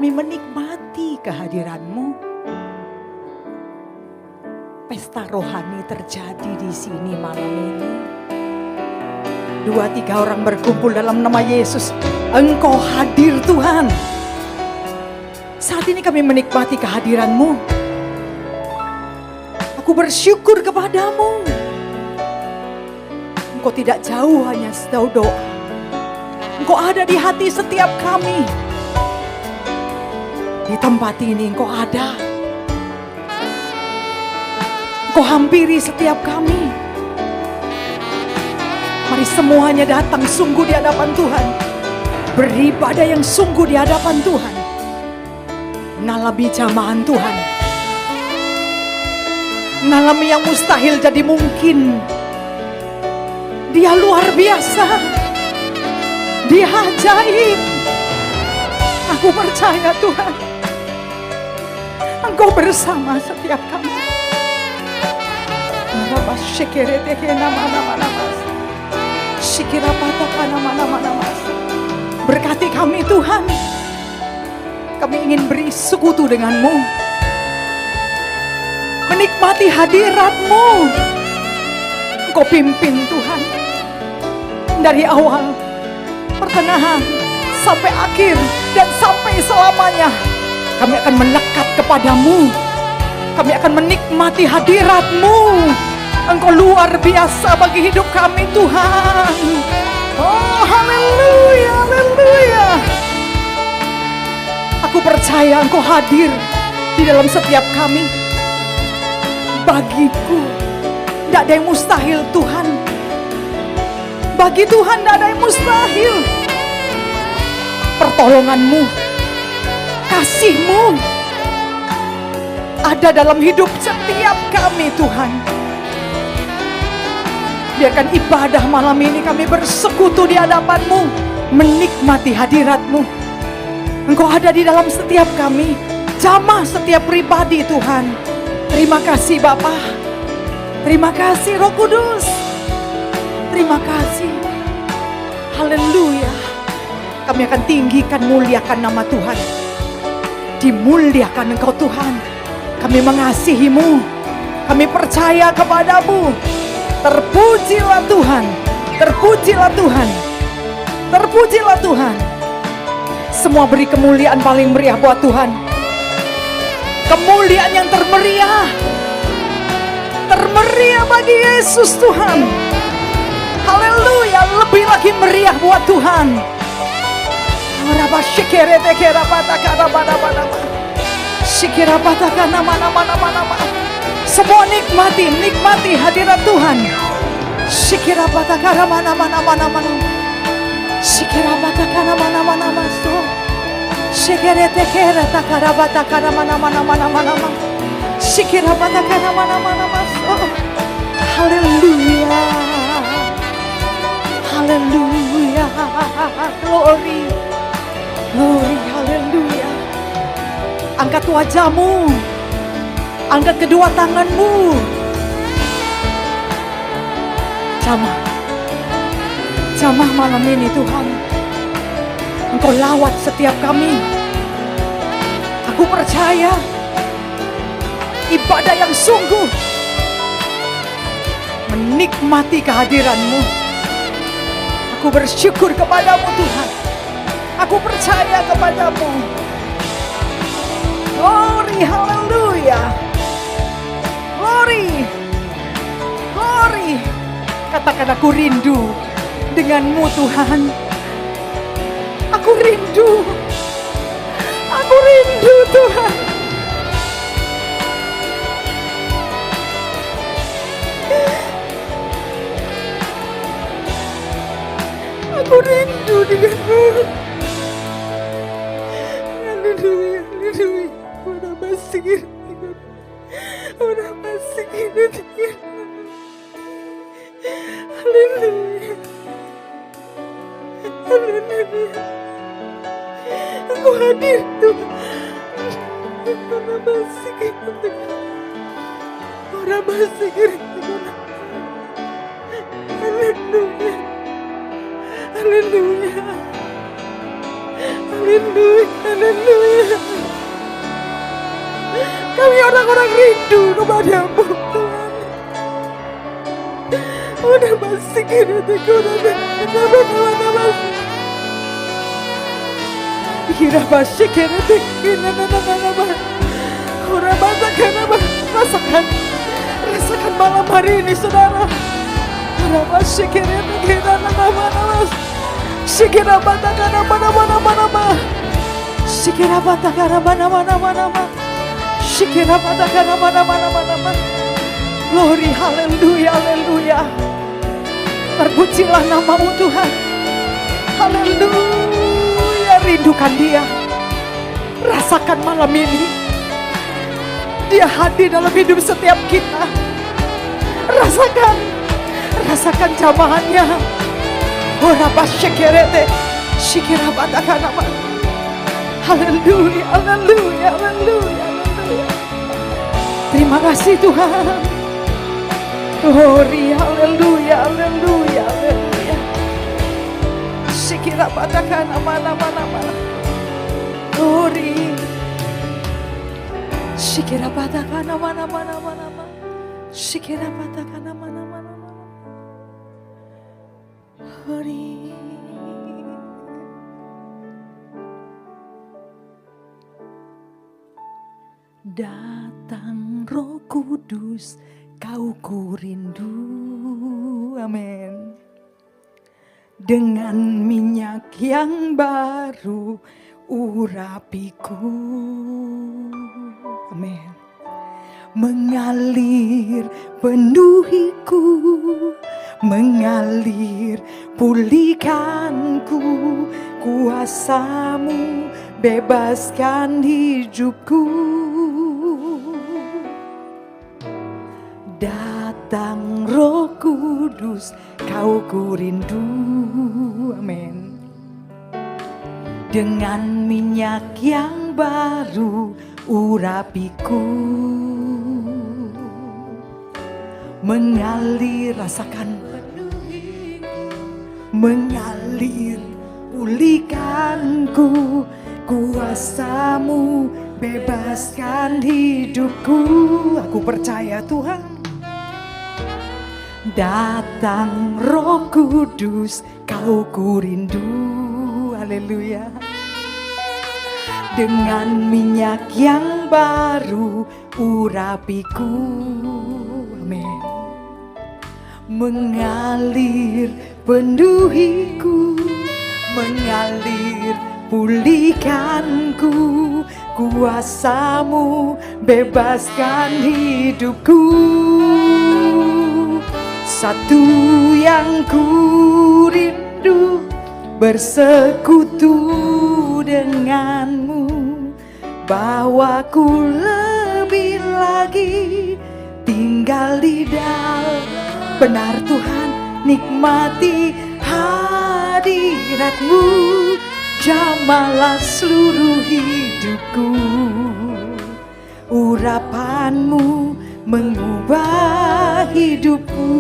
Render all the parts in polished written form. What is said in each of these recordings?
kami menikmati kehadiran-Mu. Pesta rohani terjadi di sini malam ini. 2-3 orang berkumpul dalam nama Yesus. Engkau hadir Tuhan. Saat ini kami menikmati kehadiran-Mu. Aku bersyukur kepadamu. Engkau tidak jauh hanya sejauh doa. Engkau ada di hati setiap kami. Di tempat ini Engkau ada. Engkau hampiri setiap kami. Mari semuanya datang sungguh di hadapan Tuhan. Beribadah yang sungguh di hadapan Tuhan. Ngalami jamahan Tuhan. Ngalami yang mustahil jadi mungkin. Dia luar biasa. Dia ajaib. Aku percaya Tuhan, Engkau bersama setiap kami. Berkati kami Tuhan. Kami ingin bersekutu dengan-Mu, menikmati hadirat-Mu. Engkau pimpin Tuhan, dari awal, pertengahan, sampai akhir, dan sampai selamanya. Kami akan melekat kepadamu. Kami akan menikmati hadirat-Mu. Engkau luar biasa bagi hidup kami Tuhan. Oh haleluya, haleluya. Aku percaya Engkau hadir di dalam setiap kami. Bagiku tidak ada yang mustahil Tuhan. Bagi Tuhan tidak ada yang mustahil. Pertolongan-Mu, kasih-Mu ada dalam hidup setiap kami Tuhan. Biarkan ibadah malam ini kami bersekutu di hadapan-Mu, menikmati hadirat-Mu. Engkau ada di dalam setiap kami, jamah setiap pribadi Tuhan. Terima kasih Bapa. Terima kasih Roh Kudus. Terima kasih. Haleluya. Kami akan tinggikan, muliakan nama Tuhan. Dimuliakan Engkau Tuhan. Kami mengasihi-Mu. Kami percaya kepadamu. Terpujilah Tuhan. Terpujilah Tuhan. Terpujilah Tuhan. Semua beri kemuliaan paling meriah buat Tuhan. Kemuliaan yang termeriah. Termeriah bagi Yesus Tuhan. Haleluya. Lebih lagi meriah buat Tuhan. Semua nikmati hadirat Tuhan. Haleluya. Haleluya. Glory. Glory, haleluya. Angkat wajahmu. Angkat kedua tanganmu. Jamah. Jamah malam ini Tuhan. Engkau lawat setiap kami. Aku percaya ibadah yang sungguh menikmati kehadiran-Mu. Aku bersyukur kepadamu Tuhan. Aku percaya kepadamu. Glory, haleluya. Glory. Glory. Katakan aku rindu dengan-Mu Tuhan. Aku rindu. Aku rindu Tuhan. Aku rindu dengan-Mu. Haleluya, haleluya. Orang masih. Orang masih. Haleluya. Haleluya. Aku hadir Tuhan. Orang masih. Orang masih. Haleluya. Haleluya. Haleluya. Haleluya. orang-orang rindu kepadamu Tuhan. Udah masih kira rasakan malam hari ini saudara. Glory, haleluya, haleluya. Terpujilah namamu Tuhan. Haleluya, rindukan dia. Rasakan malam ini dia hadir dalam hidup setiap kita. Rasakan jamahannya. Oraba syekerete, shikirabatakana. Haleluya, haleluya, haleluya, haleluya. Terima kasih Tuhan. Glory, haleluya, haleluya, haleluya. Shikirabatakana mana. Glory. Shikirabatakana mana. Shikirabatakana mana. Glory. Datang Roh Kudus, kau ku rindu, amin. Dengan minyak yang baru urapiku, amin. Mengalir penuhiku, mengalir pulihkanku, kuasamu bebaskan hidupku. Datang Roh Kudus, kau ku rindu, amin. Dengan minyak yang baru urapiku, mengalir, rasakan, mengalir pulihkanku, kuasamu bebaskan hidupku. Aku percaya Tuhan. Datang Roh Kudus, kau ku rindu, haleluya. Dengan minyak yang baru urapiku, amin. Mengalir penuhiku, mengalir pulihkanku, kuasamu bebaskan hidupku. Satu yang ku rindu, bersekutu denganmu, bawaku lebih lagi tinggal di dalam. Benar Tuhan, nikmati hadiratmu, jamalah seluruh hidupku. Urapanmu mengubah hidupku.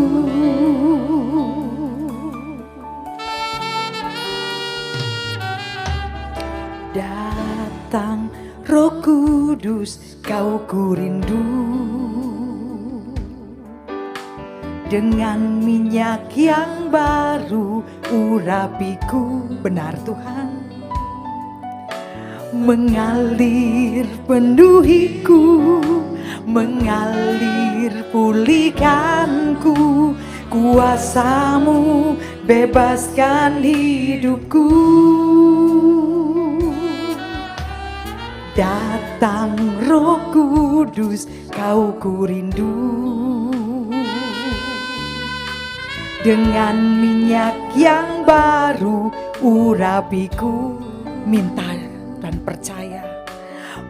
Datang Roh Kudus, kau ku rindu. Dengan minyak yang baru urapiku. Benar Tuhan. Mengalir penuhiku, mengalir pulihkanku, kuasamu bebaskan hidupku. Datang Roh Kudus, kau ku rindu. Dengan minyak yang baru urapiku. Minta dan percaya.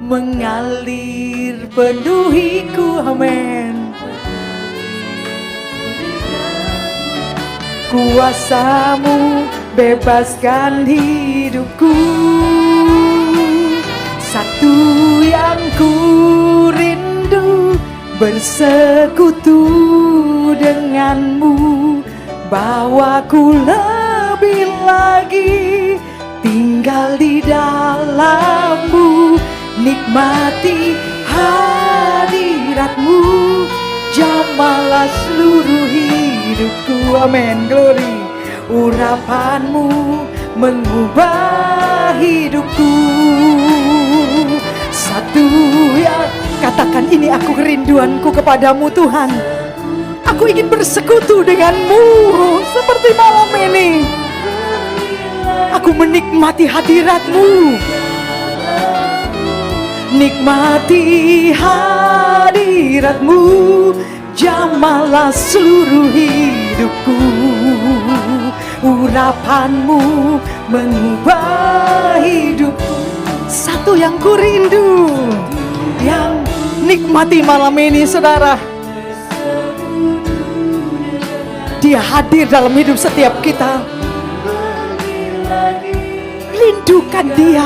Mengalir penuhiku, amin. Kuasamu bebaskan hidupku. Satu yang ku rindu, bersekutu denganmu, bawaku lebih lagi tinggal di dalammu, nikmati hadiratmu, hadirat-Mu, jamahlah seluruh hidupku. Amin, glory. Urapan-Mu mengubah hidupku. Satu yang katakan, ini aku kerinduanku kepadamu Tuhan. Aku ingin bersekutu denganmu seperti malam ini. Aku menikmati hadirat-Mu. Nikmati hadirat-Mu, jamahlah seluruh hidupku. Urapan-Mu mengubah hidupku. Satu yang ku rindu, yang nikmati malam ini saudara. Dia hadir dalam hidup setiap kita. Rindukan Dia.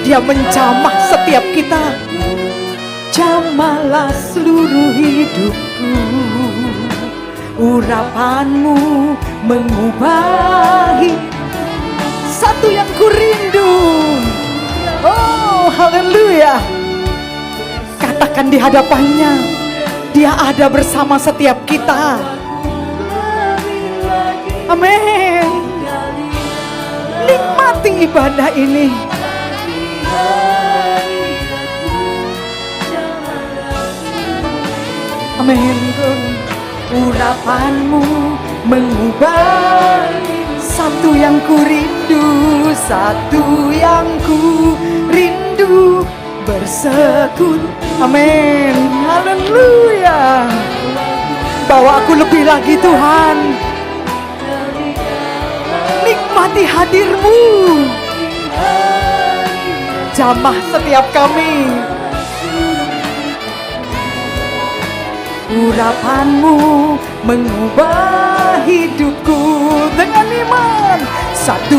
Dia menjamah setiap kita. Jamahlah seluruh hidupku. Urapan-Mu mengubah hidup. Satu yang ku rindu. Oh, haleluya. Katakan di hadapannya, Dia ada bersama setiap kita. Amin. Nikmati ibadah ini. Amin. Urapan-Mu mengubah. Satu yang ku rindu, satu yang ku rindu, bersekutu. Amin. Haleluya. Bawa aku lebih lagi Tuhan. Nikmati hadir-Mu. Jamah setiap kami. Urapan-Mu mengubah hidupku dengan iman. Satu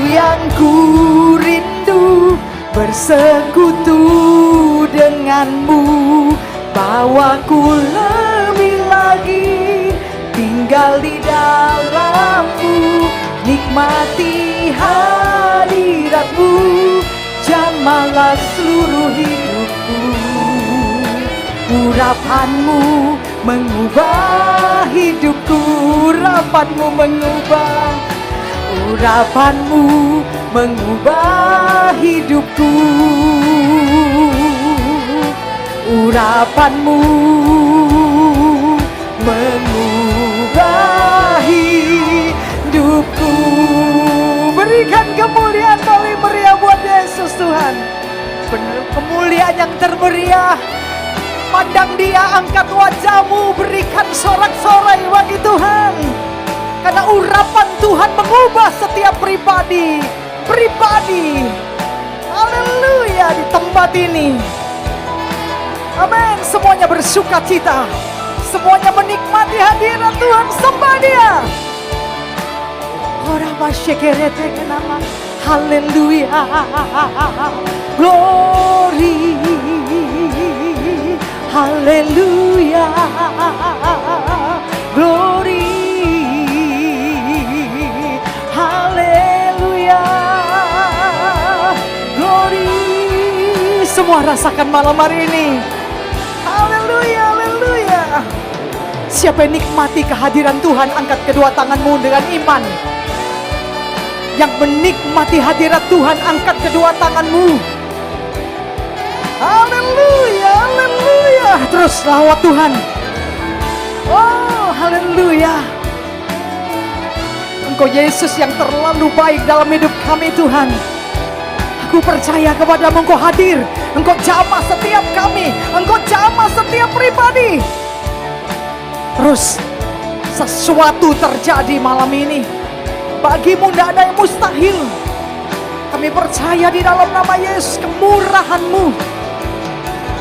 yang ku rindu, bersekutu dengan-Mu. Bawaku lebih lagi tinggal di dalam-Mu. Nikmati hadirat-Mu, jamahlah seluruh hidupku. Urapan-Mu mengubah hidupku. Urapan-Mu mengubah. Urapan-Mu mengubah hidupku. Urapan-Mu mengubah hidupku. Berikan kemuliaan paling meriah buat Yesus Tuhan. Benar, kemuliaan yang termeriah. Pandang Dia, angkat wajah-Mu, berikan sorak-sorai bagi Tuhan. Karena urapan Tuhan mengubah setiap pribadi. Haleluya di tempat ini. Amin. Semuanya bersuka cita. Semuanya menikmati hadirat Tuhan. Sembah Dia. Haleluya. Glory. Haleluya. Glory. Haleluya. Glory. Semua rasakan malam hari ini. Haleluya. Haleluya. Siapa yang nikmati kehadiran Tuhan, angkat kedua tanganmu dengan iman. Yang menikmati hadirat Tuhan, angkat kedua tanganmu. Haleluya, haleluya. Terus lawat Tuhan. Oh, haleluya. Engkau Yesus yang terlalu baik dalam hidup kami Tuhan. Aku percaya kepadamu, Engkau hadir. Engkau jamah setiap kami. Engkau jamah setiap pribadi. Terus sesuatu terjadi malam ini. Bagimu tidak ada yang mustahil. Kami percaya di dalam nama Yesus, kemurahan-Mu.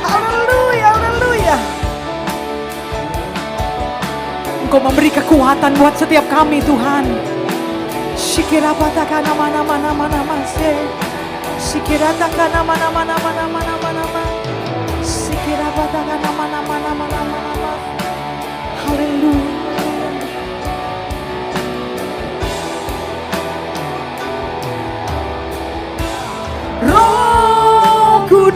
Haleluya, haleluya. Engkau memberi kekuatan buat setiap kami Tuhan. Shikirapataka nama se. Shikirapataka nama. Shikirapataka nama. Haleluya. Roh Kudus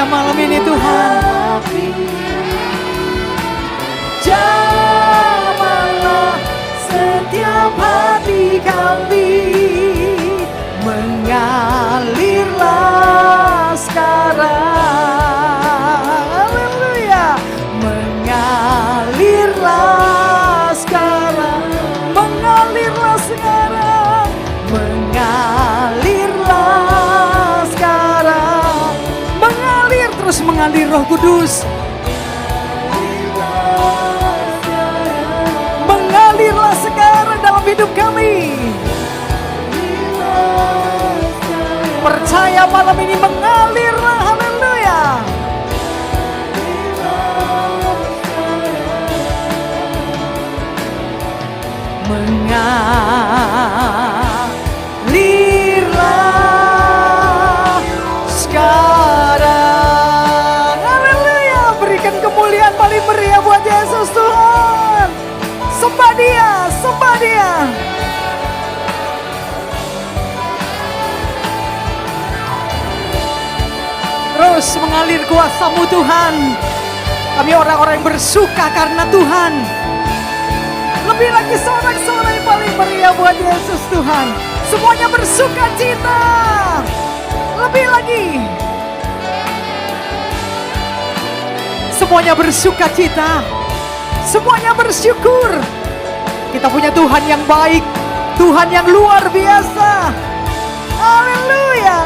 Percaya malam ini Tuhan. Jamahlah setiap hati kami, mengalirlah sekarang. Haleluya. Mengalirlah sekarang. Mengalirlah sekarang. Mengalirlah sekarang. Mengalir, terus mengalir Roh Kudus. Mengalirlah sekarang dalam hidup kami. Percaya malam ini mengalirlah. Haleluya. Mengalirlah sekarang. Haleluya. Berikan kemuliaan paling meriah buat Yesus Tuhan. Sembah Dia, sembah Dia. Terus mengalir kuasa-Mu Tuhan. Kami orang-orang yang bersuka karena Tuhan. Lebih lagi sorak-sorai paling meriah buat Yesus Tuhan. Semuanya bersuka cita. Lebih lagi. Semuanya bersuka cita. Semuanya bersyukur. Kita punya Tuhan yang baik. Tuhan yang luar biasa. Haleluya.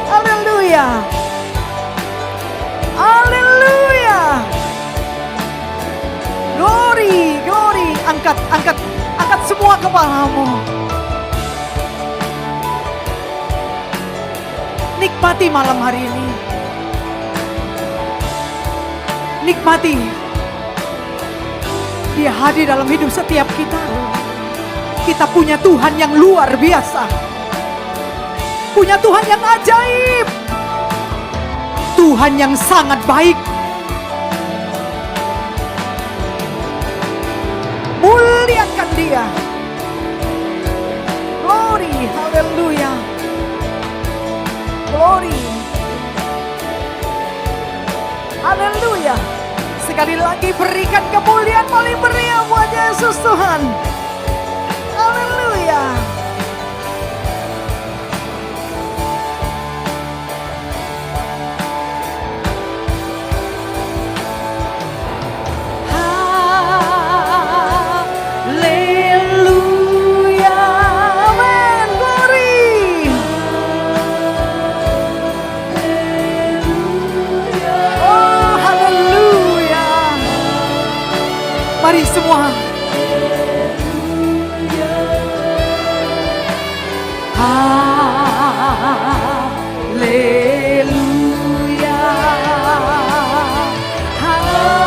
Haleluya. Haleluya. Glory, glory. Angkat semua kepalamu. Nikmati malam hari ini. Nikmati. Dia hadir dalam hidup setiap kita. Kita punya Tuhan yang luar biasa. Punya Tuhan yang ajaib. Tuhan yang sangat baik. Muliakan Dia. Glory, haleluya. Glory. Haleluya. Sekali lagi berikan kemuliaan paling meriah buat Yesus Tuhan. Haleluya. Mari semua. Haleluya. Haleluya.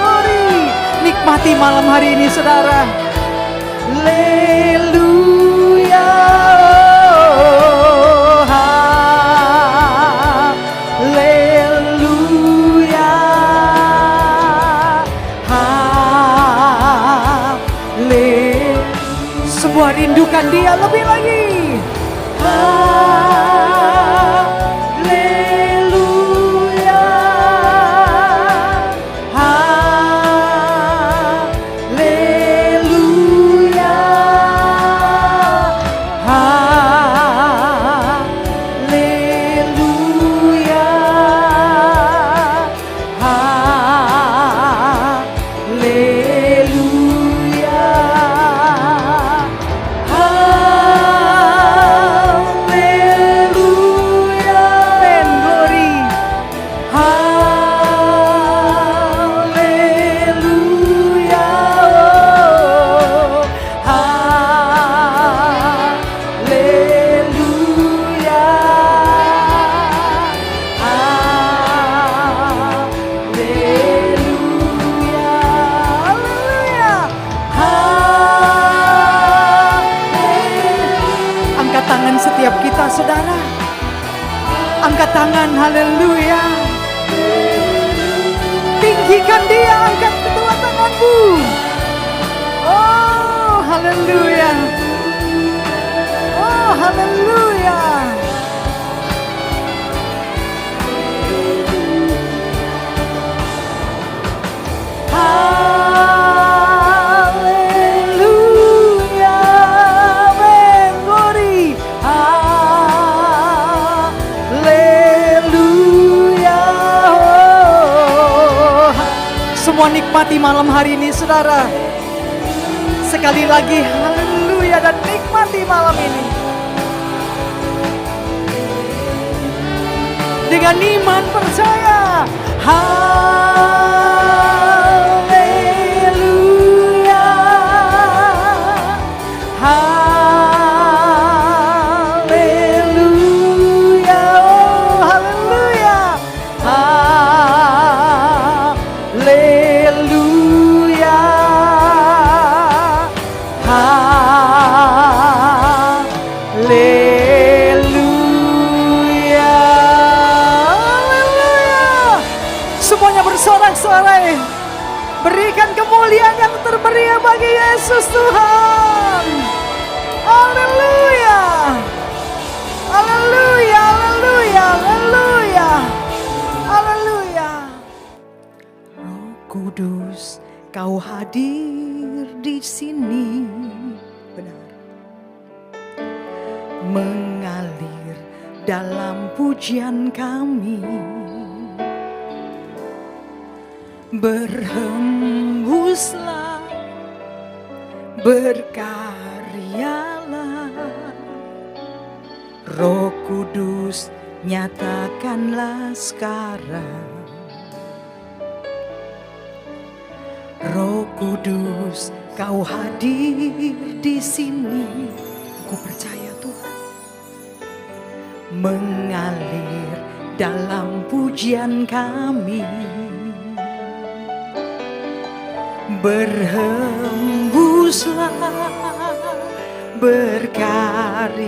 Mari nikmati malam hari ini saudara. Haleluya. Semua rindukan Dia lebih lagi. Haleluya. Haleluya. Haleluya. setiap kita, saudara. Angkat tangan, haleluya. Tinggikan Dia, angkat kedua tanganmu. Oh, haleluya. Oh, haleluya. malam hari ini saudara. Sekali lagi haleluya dan nikmati malam ini. Dengan iman percaya. Haleluya. Haleluya. Oh, haleluya. Haleluya. Haleluya. Haleluya. Semuanya bersorak-sorai. Berikan kemuliaan yang termeriah bagi Yesus Tuhan. Haleluya. Haleluya. Haleluya. Haleluya. Haleluya. Roh Kudus, Kau hadir di sini. Benar. Mengalir dalam pujian kami. Berhembuslah, berkaryalah. Roh Kudus, nyatakanlah sekarang. Roh Kudus, Kau hadir di sini. Aku percaya Tuhan. Mengalir dalam pujian kami. Berhembuslah, berkaryalah.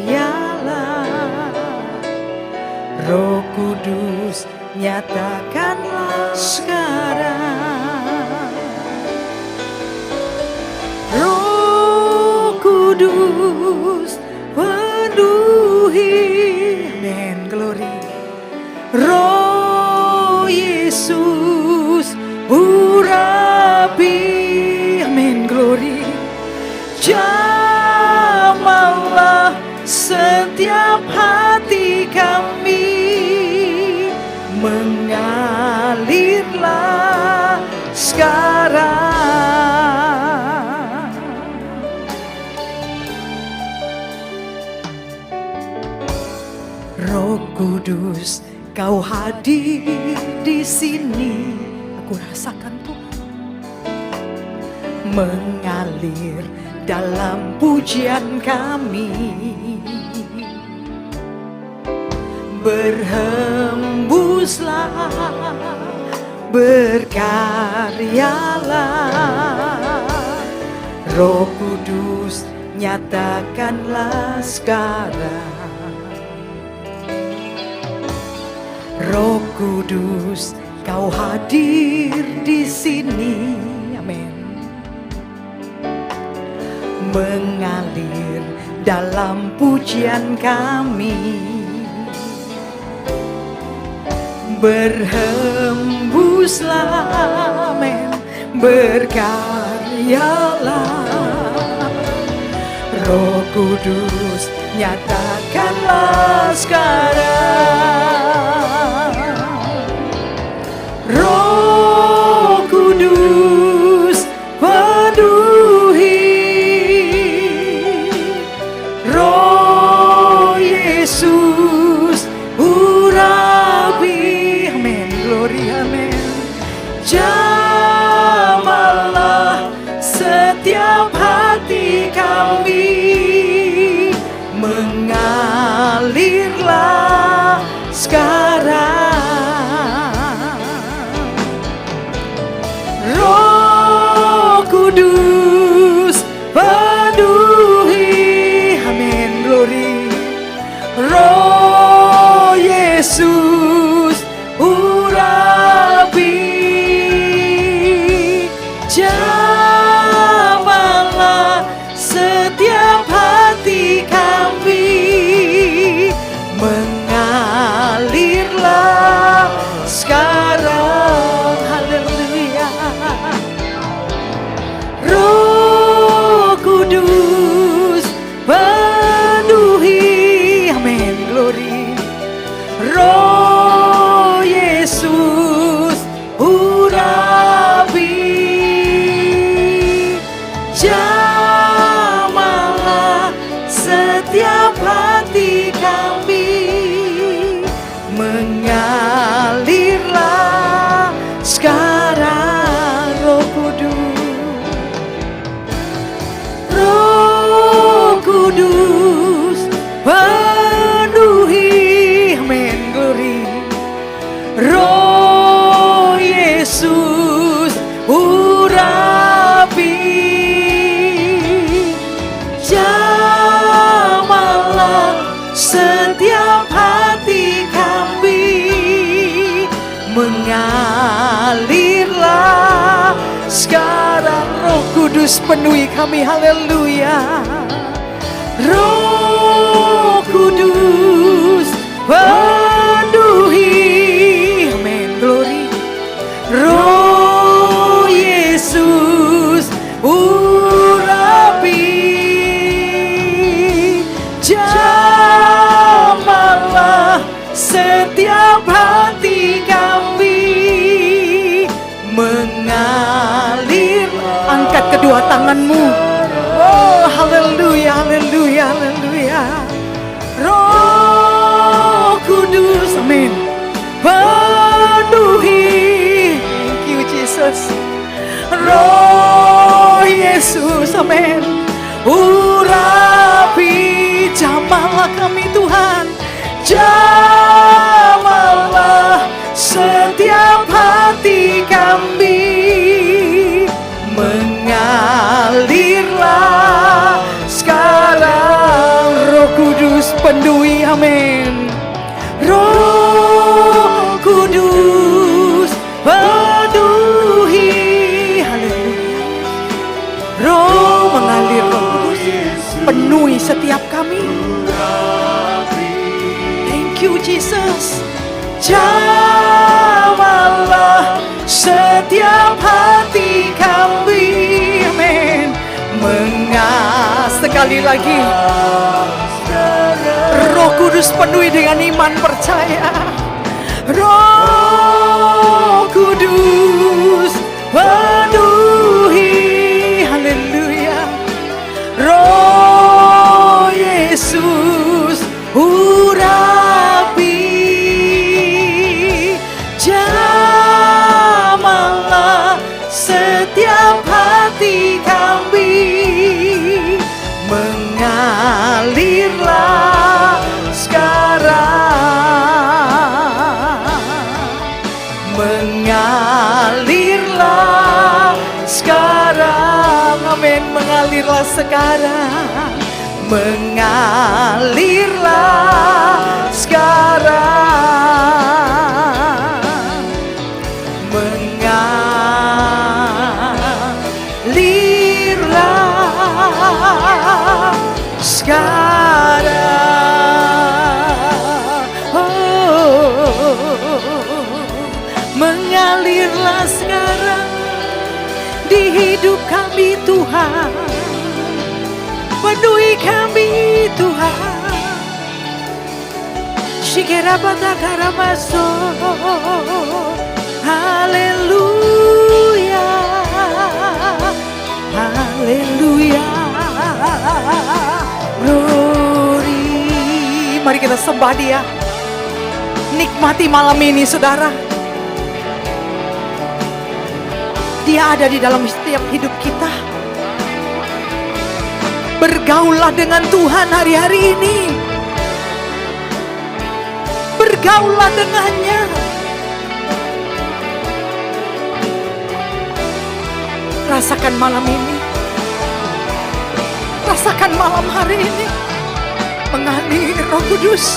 Roh Kudus, nyatakanlah sekarang. Roh Kudus, penuhi. Amen, glory. Roh Yesus, urapi. Amin, glory. Jamahlah setiap hati kami. Mengalirlah sekarang. Roh Kudus, Kau hadir di sini. Aku rasakan Tuhan. Mengalir dalam pujian kami. Berhembuslah, berkaryalah. Roh Kudus, nyatakanlah sekarang. Roh Kudus, Kau hadir di sini. Amin. Mengalir dalam pujian kami. Berhembuslah, amin, berkaryalah. Roh Kudus, nyatakanlah sekarang. Roh Kudus, penuhi. Roh Yesus, urapi. Amin, glory, amin. Jamahlah setiap hati kami. Mengalirlah sekarang. Roh Kudus, penuhi. Amin. setiap hati kami. Mengalirlah sekarang Roh Kudus. Roh Kudus penuhi, amin, glory. Roh Yesus urapi, jamahlah setiap hati kami. Mengalirlah sekarang Roh Kudus penuhi kami, haleluya. Roh Kudus penuhi, amin, glory. Roh Yesus urapi, jamahlah setiap hati kami. Mengalir, angkat kedua tanganmu. Oh, haleluya, haleluya, haleluya. Roh Kudus, amin, penuhi, thank you Jesus. Roh Yesus, amin, urapi, jamahlah kami Tuhan, jamahlah setiap hati kami. Mengalirlah sekarang Roh Kudus penuhi, amin. Roh Kudus penuhi, haleluya. Roh mengalir, Roh Kudus penuhi setiap kami. Thank you Jesus. Jamahlah setiap hati kami, amin. Sekali lagi, Roh Kudus penuhi dengan iman percaya. Roh Kudus penuhi, haleluya. Roh Yesus urapi, jamahlah setiap hati kami. Mengalirlah sekarang, mengalirlah sekarang, amin. Mengalirlah sekarang, mengalirlah sekarang, mengalirlah sekarang, mengalirlah sekarang di hidup kami Tuhan, penuhi kami Tuhan. Shikera batakara maso, haleluya, haleluya. Glory. Mari kita sembah Dia. Nikmati malam ini saudara. Dia ada di dalam setiap hidup kita. Bergaullah dengan Tuhan hari-hari ini. Bergaullah dengannya. Rasakan malam ini. Rasakan malam hari ini. Mengalir Roh Kudus.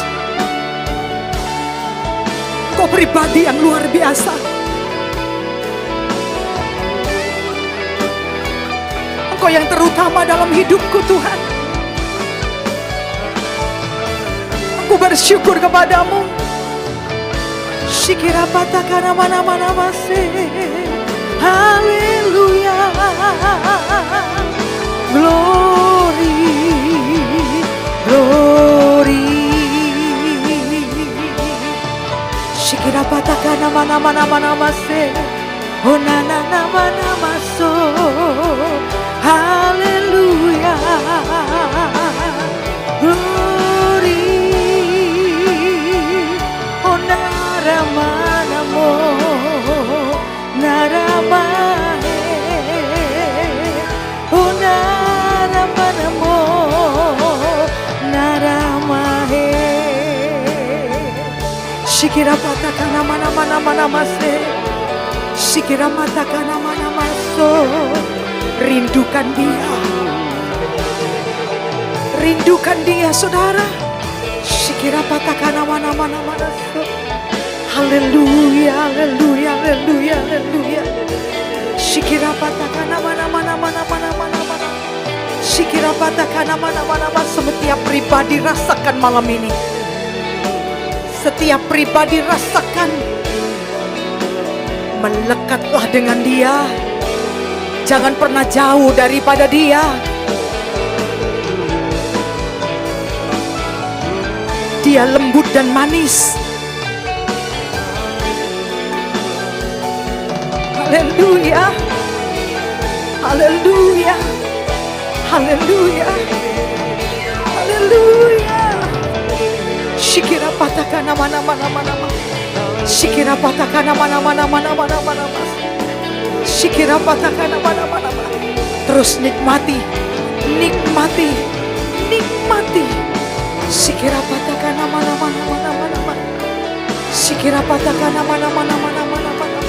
Kau pribadi yang luar biasa. Engkau yang terutama dalam hidupku Tuhan. Aku bersyukur kepadamu. Shikira patakana mana-mana masih. Haleluya. Glory, glory. Shikira patakana mana-mana masih. Oh na mana maso. Haleluya. Shikira patakana mana mana mana mase. Shikira matakana mana maso. Rindukan dia. Rindukan dia saudara. Shikira patakana mana mana mana so. Haleluya, haleluya, haleluya, haleluya. Shikira patakana mana mana mana mana mana mana. Shikira patakana mana mana mana. Setiap pribadi rasakan malam ini. Setiap pribadi rasakan. Melekatlah dengan dia. Jangan pernah jauh daripada dia. Dia lembut dan manis. Haleluya. Haleluya. Haleluya. Haleluya. Shikira patakana mana mana mana mana. Shikira patakana mana mana mana mana mana. Shikira patakana mana mana mana. Terus nikmati. Nikmati. Nikmati. Shikira patakana mana mana mana mana mana. Shikira patakana mana mana mana mana mana.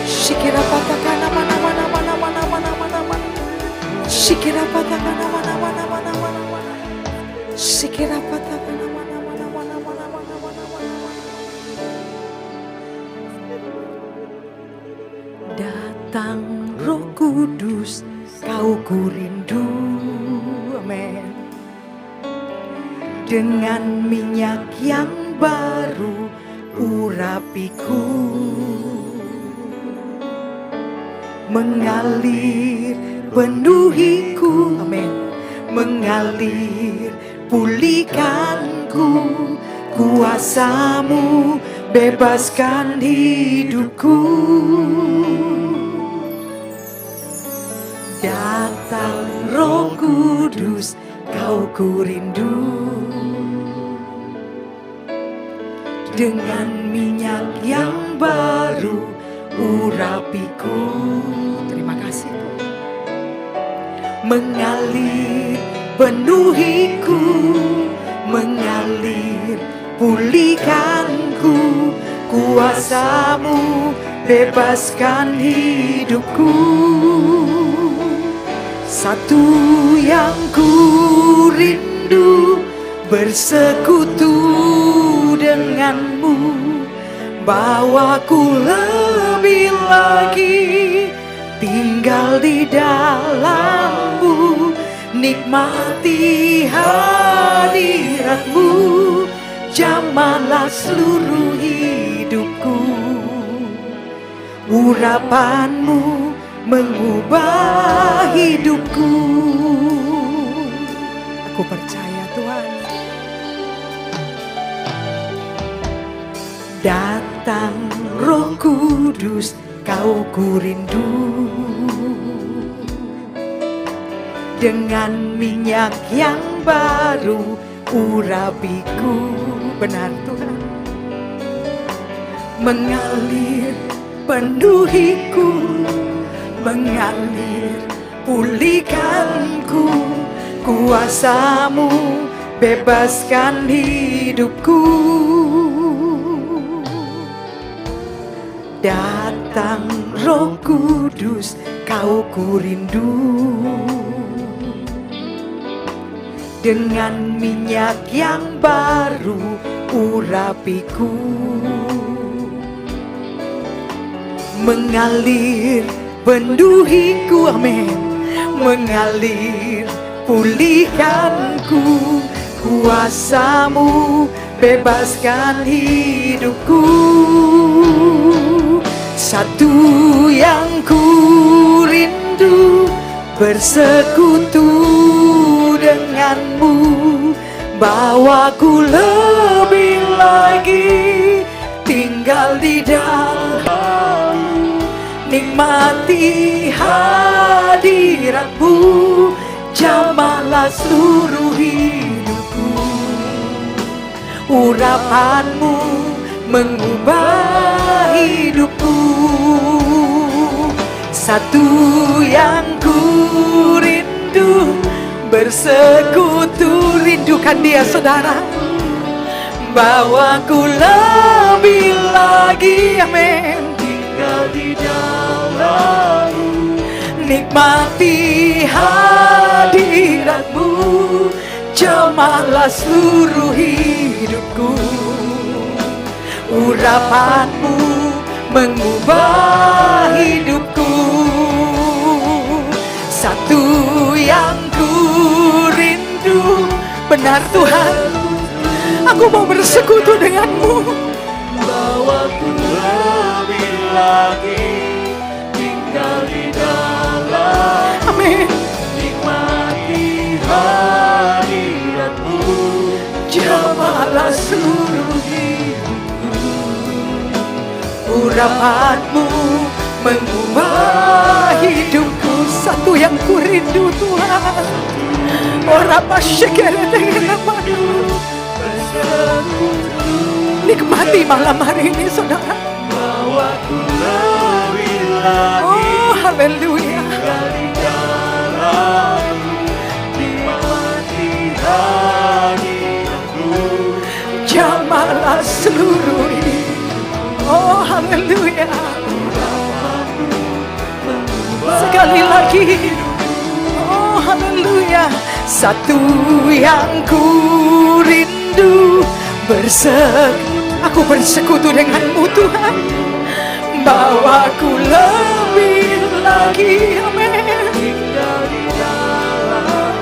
Shikira patakana mana mana mana mana mana mana mana. Shikira patakana mana mana mana mana mana. Shikira patakana mana mana mana mana mana mana mana. Datang Roh Kudus, kau ku rindu, amin. Dengan minyak yang baru urapiku, mengalir penuhiku, amin. Mengalir pulihkanku, kuasamu bebaskan hidupku. Datang Roh Kudus, kau ku rindu. Dengan minyak yang baru urapiku. Terima kasih. Mengalir penuhiku, mengalir pulihkanku, kuasamu bebaskan hidupku. Satu yang ku rindu, bersekutu denganmu, bawaku lebih lagi tinggal di dalammu, nikmati hadiratmu, jamahlah seluruh hidupku. Urapanmu mengubah hidupku. Aku percaya Tuhan. Datang Roh Kudus, kau ku rindu. Dengan minyak yang baru urapiku. Benar Tuhan. Mengalir penuhiku, mengalir pulihkanku, kuasamu bebaskan hidupku. Datang Roh Kudus, kau ku rindu. Dengan minyak yang baru urapiku, mengalir penuhiku, amin. Mengalir pulihkanku, kuasamu bebaskan hidupku. Satu yang ku rindu, bersekutu denganmu, bawaku lebih lagi tinggal di dalam, nikmati hadiratmu, jamahlah seluruh hidupku. Urapanmu mengubah hidupku. Satu yang ku rindu, bersekutu, rindukan dia saudara, bawaku lebih lagi, amin, tinggal di dalam-Mu, nikmati hadirat-Mu, jamahlah seluruh hidupku. Urapan-Mu mengubah hidupku. Satu yang ku rindu, benar Tuhan, aku mau bersekutu dengan-Mu. Bawaku lebih lagi, tinggal di dalam, Amin. nikmati hadirat-Mu, Jamahlah seluruh hidupku. Urapan-Mu mengubah hidupku. Satu yang ku rindu Tuhan. Orang masyarakat dengan nikmati malam hari ini saudara. bawaku lebih lagi, Oh haleluya. tinggal di dalam, nikmati hadirat-Mu, Jamahlah seluruh hidup. Oh haleluya. Sekali lagi. Oh haleluya. Satu yang ku rindu, aku bersekutu dengan-Mu Tuhan. Bawaku lebih lagi, amin, tinggal di dalam,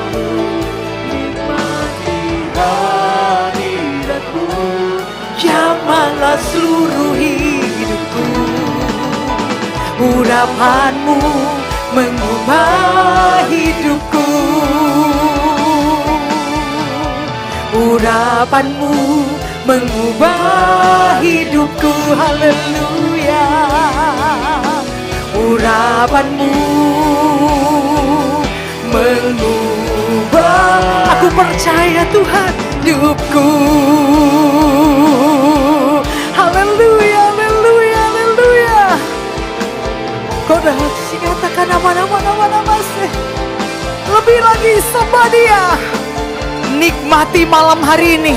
nikmati hadirat-Mu, jamahlah seluruh hidupku. Urapan-Mu mengubah hidupku. Urapan-Mu mengubah hidupku. Haleluya. Urapan-Mu mengubah, aku percaya Tuhan, hidupku. Haleluya, haleluya, haleluya. Kau dah katakan nama-nama sih. Lebih lagi sembah Dia. Nikmati malam hari ini.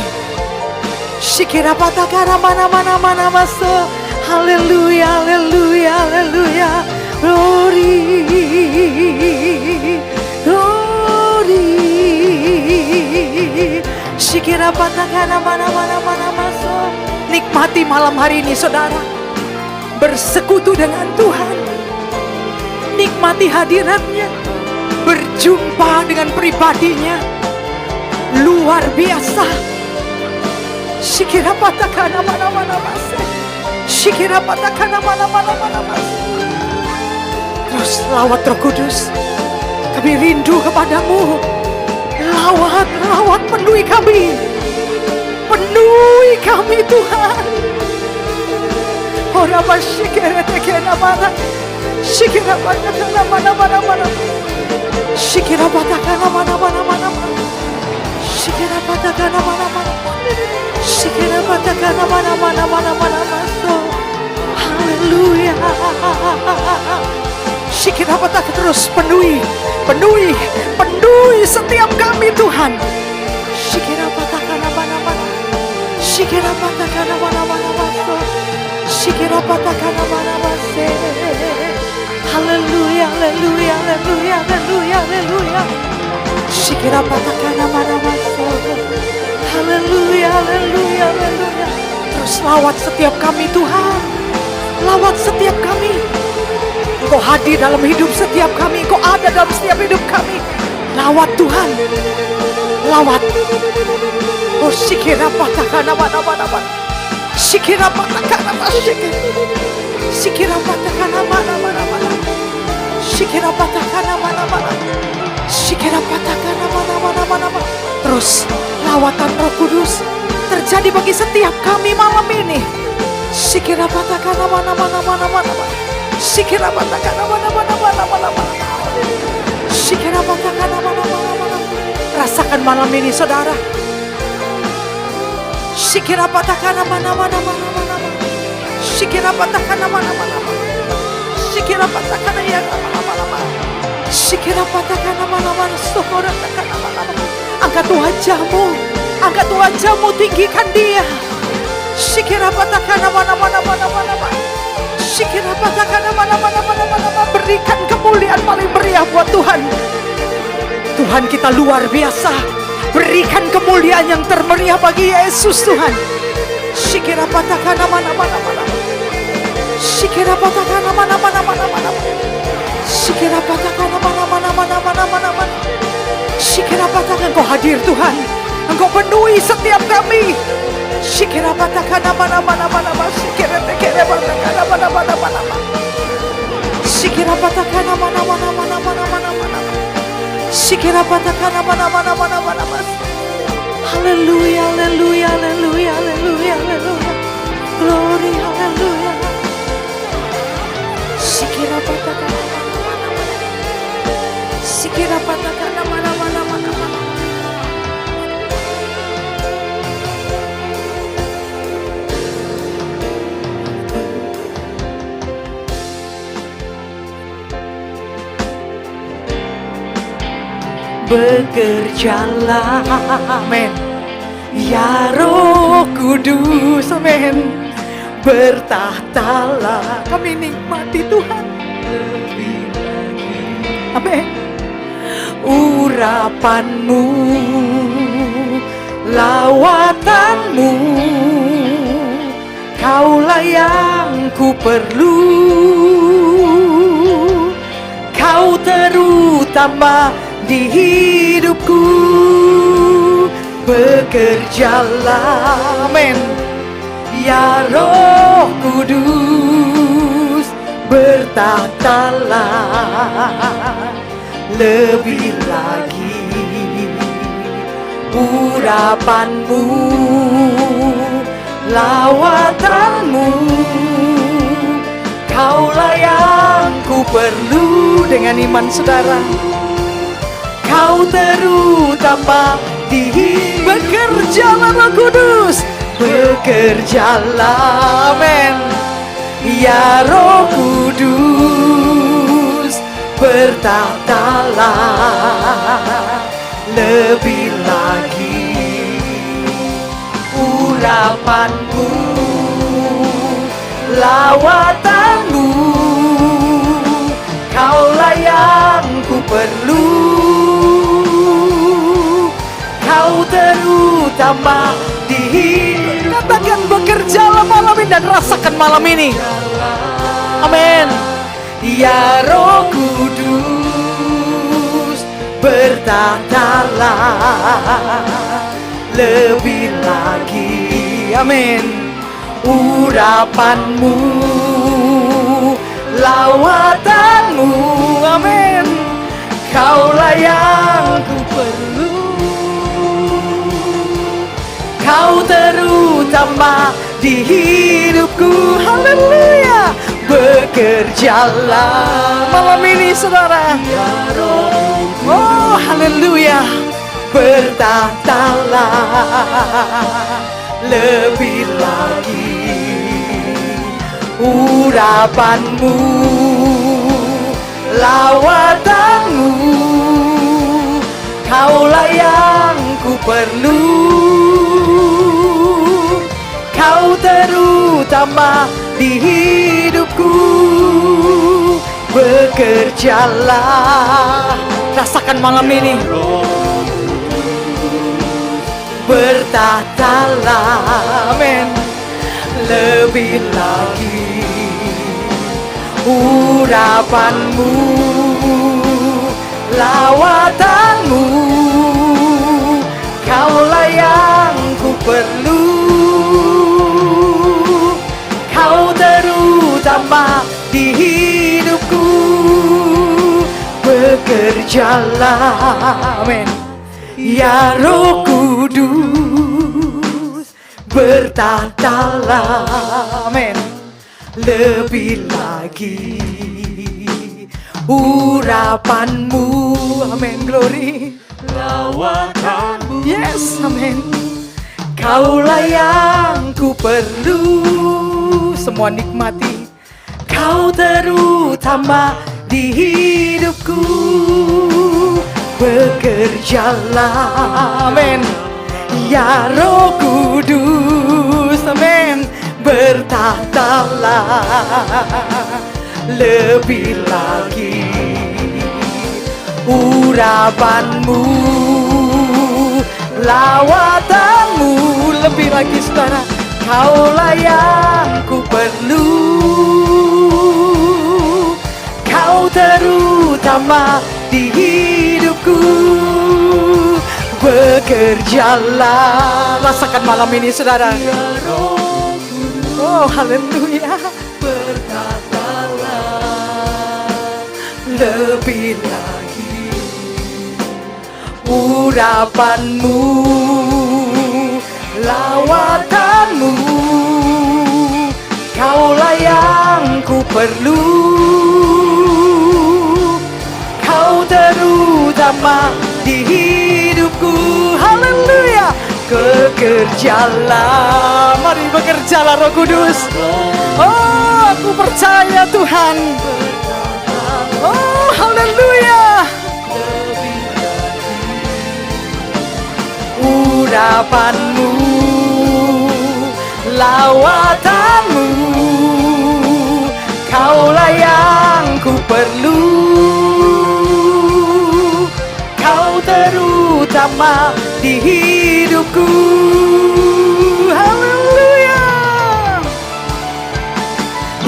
Shikira patakara mana so. Haleluya, haleluya, haleluya. Glory, glory. Shikira patakara mana so. Nikmati malam hari ini saudara. Bersekutu dengan Tuhan. Nikmati hadiratnya, berjumpa dengan pribadinya, luar biasa. Shikira patakana mana mas, shikira patakana mana mas. Terus lawat Roh Kudus, kami rindu kepadamu. Lawat penuhi kami Tuhan. Ora shikira tekena mana. Shikira patakana mana. Shikira patakana mana. Shikira patakana mana. Shikira patakana mana. Haleluya. Shikira patak terus penuhi setiap kami Tuhan. Shikira patakana mana. Shikira patakana mana. Shikira patakana mana. Haleluya, haleluya, haleluya, haleluya, haleluya. Shikira patakana mana. Haleluya, haleluya, haleluya. Terus lawat setiap kami Tuhan. Lawat setiap kami. Engkau hadir dalam hidup setiap kami. Engkau ada dalam setiap hidup kami. Lawat Tuhan. Lawat. Oh shikira patakana mana. Shikira patakana mana. Shikira patakana mana. Shikira patakana mana. Shikira patakana mana. Terus lawatan Roh Kudus terjadi bagi setiap kami malam ini. Shikira patakana mana. Shikira patakana mana. Shikira patakana mana. Rasakan malam ini saudara. Shikira patakana mana. Shikira patakana mana. Shikira patakana ya mana. Shikira patakana mana. Sokora patakana mana. Angkat wajahmu wajah-Mu, tinggikan dia. Shikira patakana mana. Shikira patakana mana. Berikan kemuliaan paling meriah buat Tuhan. Tuhan kita luar biasa. Berikan kemuliaan yang termeriah bagi Yesus Tuhan. Shikira patakana mana. Shikira patakana mana. Shikira patakana mana. Shikira patakana, Engkau hadir Tuhan. Engkau penuhi setiap kami. Shikira patakana mana. Shikira tekere patakana mana. Shikira patakana mana. Shikira patakana mana. Haleluya. Glory, haleluya. Shikira patakana mana. Shikira patakana mana. Bekerjalah, amin, ya Roh Kudus, amin. Bertahtalah, kami nikmati Tuhan, amin. Urapan-Mu, lawatan-Mu, Kaulah yang ku perlu. Kau terutama di hidupku. Bekerjalah, amin, ya Roh Kudus. Bertahtalah lebih lagi. Urapan-Mu, lawatan-Mu, Kaulah yang ku perlu. Dengan iman saudara, Kau terutama di bekerjalah Roh Kudus. Bekerjalah, amin, ya Roh Kudus. Bertahtalah lebih lagi. Urapan-Mu, lawatan-Mu, Kaulah yang ku perlu. Kau terutama di hidup. Katakan bekerjalah malam ini dan rasakan malam ini. Amin. Ya Roh Kudus, bertahtalah lebih lagi. Amin. Urapan-Mu, lawatan-Mu, amin, Kaulah yang ku perlu. Kau terutama di hidupku. Haleluya. Bekerjalah malam ini saudara. Oh haleluya. Bertahtalah lebih lagi. Urapan-Mu, lawatan-Mu, Kaulah yang ku perlu. Kau terutama di hidupku. Bekerjalah, rasakan malam ini. Bertahtalah, amin, lebih lagi. Urapan-Mu, lawatan-Mu, Kaulah yang ku perlu. Kau terutama di hidupku. Bekerjalah, amin, ya Roh Kudus. Bertahtalah, amin, lebih lagi. Urapan-Mu, amin, glory, lawatan-Mu, yes, amin, Kaulah yang ku perlu. Semua nikmati. Kau terutama di hidupku. Bekerjalah, amin, Ya Roh Kudus, amin, bertahtalah lebih lagi. Urapanmu, lawatanmu, lebih lagi saudara. Kaulah yang ku perlu, Kau terutama di hidupku. Bekerjalah, rasakan malam ini saudara. Oh haleluya. Berkatalah lebih lagi. Urapanmu, lawatanmu, Kaulah yang ku perlu, Kau terutama di hidupku. Haleluya. Bekerjalah, mari bekerjalah Roh Kudus. Oh, aku percaya Tuhan. Oh, haleluya. Urapanmu, lawatanmu, Kaulah yang ku perlu, Kau terutama di hidupku. Haleluya.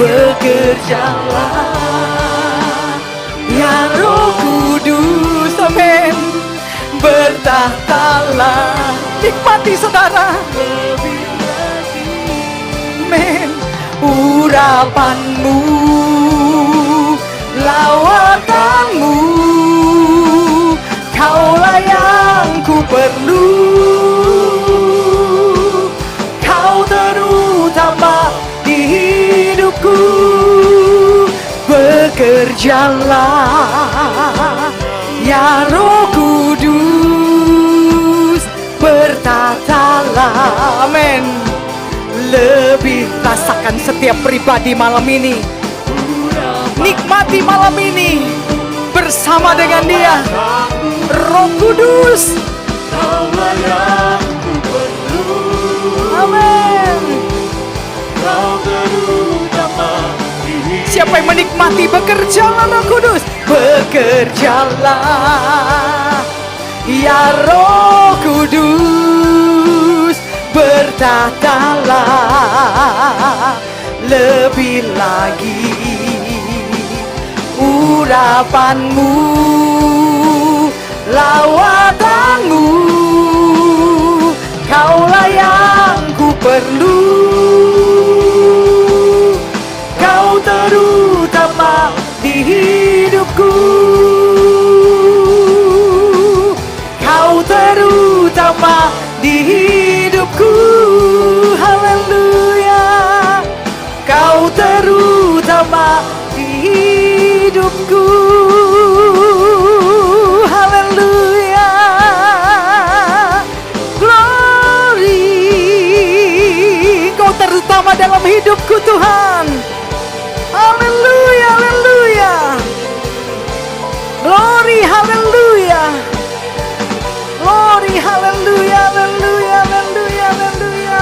Bekerjalah ya Roh Kudus, amin, bertahtalah. Nikmati saudara, amin. Urapanmu, lawatanmu, Kaulah yang ku perlu, Kau terutama di hidupku. Bekerjalah ya Roh Kudus, bertahtalah, amin. Lebih rasakan setiap pribadi malam ini. Nikmati malam ini bersama dengan Dia. Roh Kudus, Kaulah yang ku perlu, amin. Kau terutama di hidupku. Siapa yang menikmati bekerjalah Roh Kudus. Bekerjalah ya Roh Kudus, bertahtalah lebih lagi. Urapanmu, lawatanmu, Kaulah yang ku perlu, Kau terutama di hidupku, Kau terutama di hidupku. Haleluya. Kau terutama di hidupku. Haleluya. Glory. Kau terutama dalam hidupku Tuhan. Haleluya, haleluya. Glory, haleluya. Glory, haleluya, haleluya, haleluya, haleluya.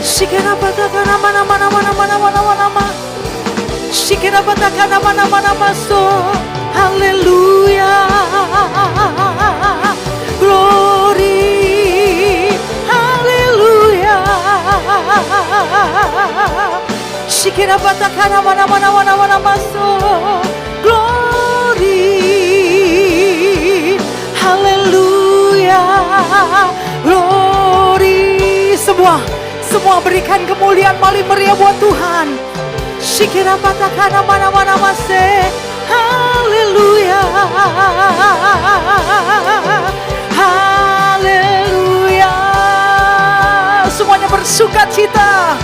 Shikera patakana mana mana mana mana mana mana mana. Shikera patakana mana mana maso. Haleluya. Glory, haleluya. Shikera patakana mana mana mana mana maso. Glory, haleluya. Glory. Semua berikan kemuliaan paling meriah buat Tuhan. Shikira patakana mana mana mase. Haleluya. Haleluya. Semuanya bersukacita.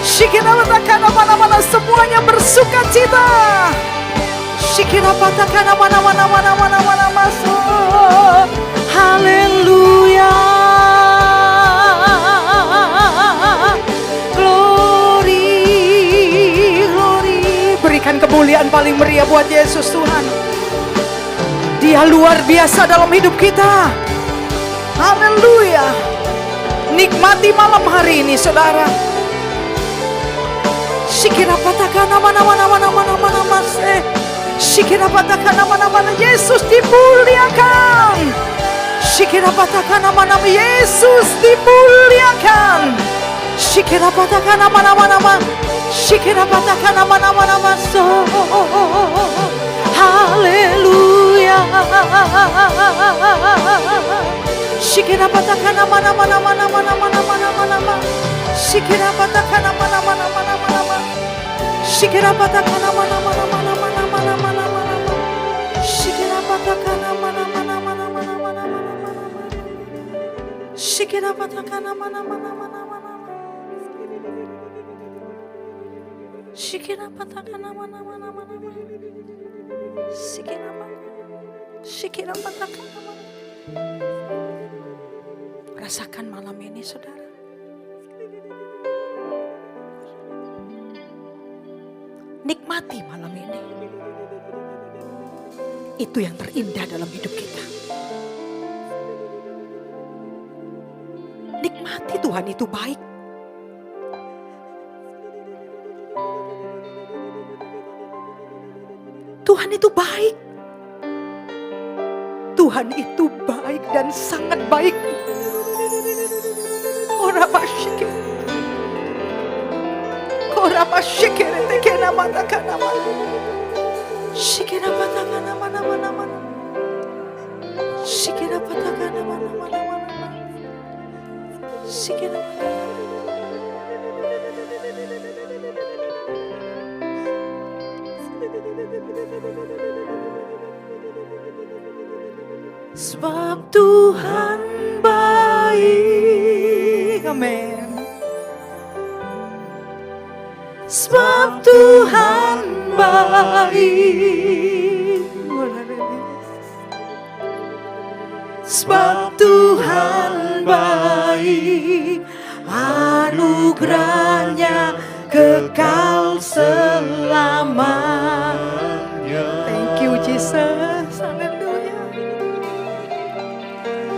Shikira patakana mana mana, semuanya bersukacita. Shikira patakana mana mana mana mana mana masuk. Haleluya. Berikan kemuliaan paling meriah buat Yesus Tuhan. Dia luar biasa dalam hidup kita. Haleluya. Nikmati malam hari ini saudara. Shikira pataka nama se. Shikira pataka nama Yesus dimuliakan. Shikira pataka nama Yesus dimuliakan. Shikira pataka nama Shikira pataka nama so. Haleluya. Shikira pataka nama Shikira pataka nama Shikira pataka nama Shikira pataka nama Shikira pataka nama Shikira pataka nama Shikira pataka nama. Rasakan malam ini saudara. Nikmati malam ini. Itu yang terindah dalam hidup kita. Nikmati Tuhan itu baik. Tuhan itu baik. Tuhan itu baik dan sangat baik. Koraba shikere tekena mataka nama. Shikera pataka nama. Shikera pataka nama. Shikera sebab Tuhan baik. Amin. Sebab Tuhan baik. Sebab Tuhan baik. Anugerahnya kekal selamanya. Thank you Jesus. Haleluya.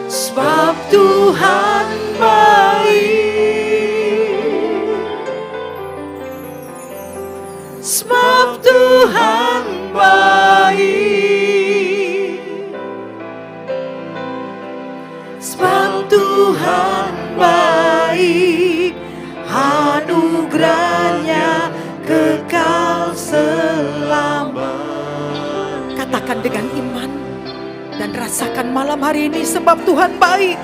Sebab Tuhan baik. Sebab Tuhan baik. Sebab Tuhan baik. Anugerahnya kekal selamanya. Katakan dengan iman dan rasakan malam hari ini sebab Tuhan baik.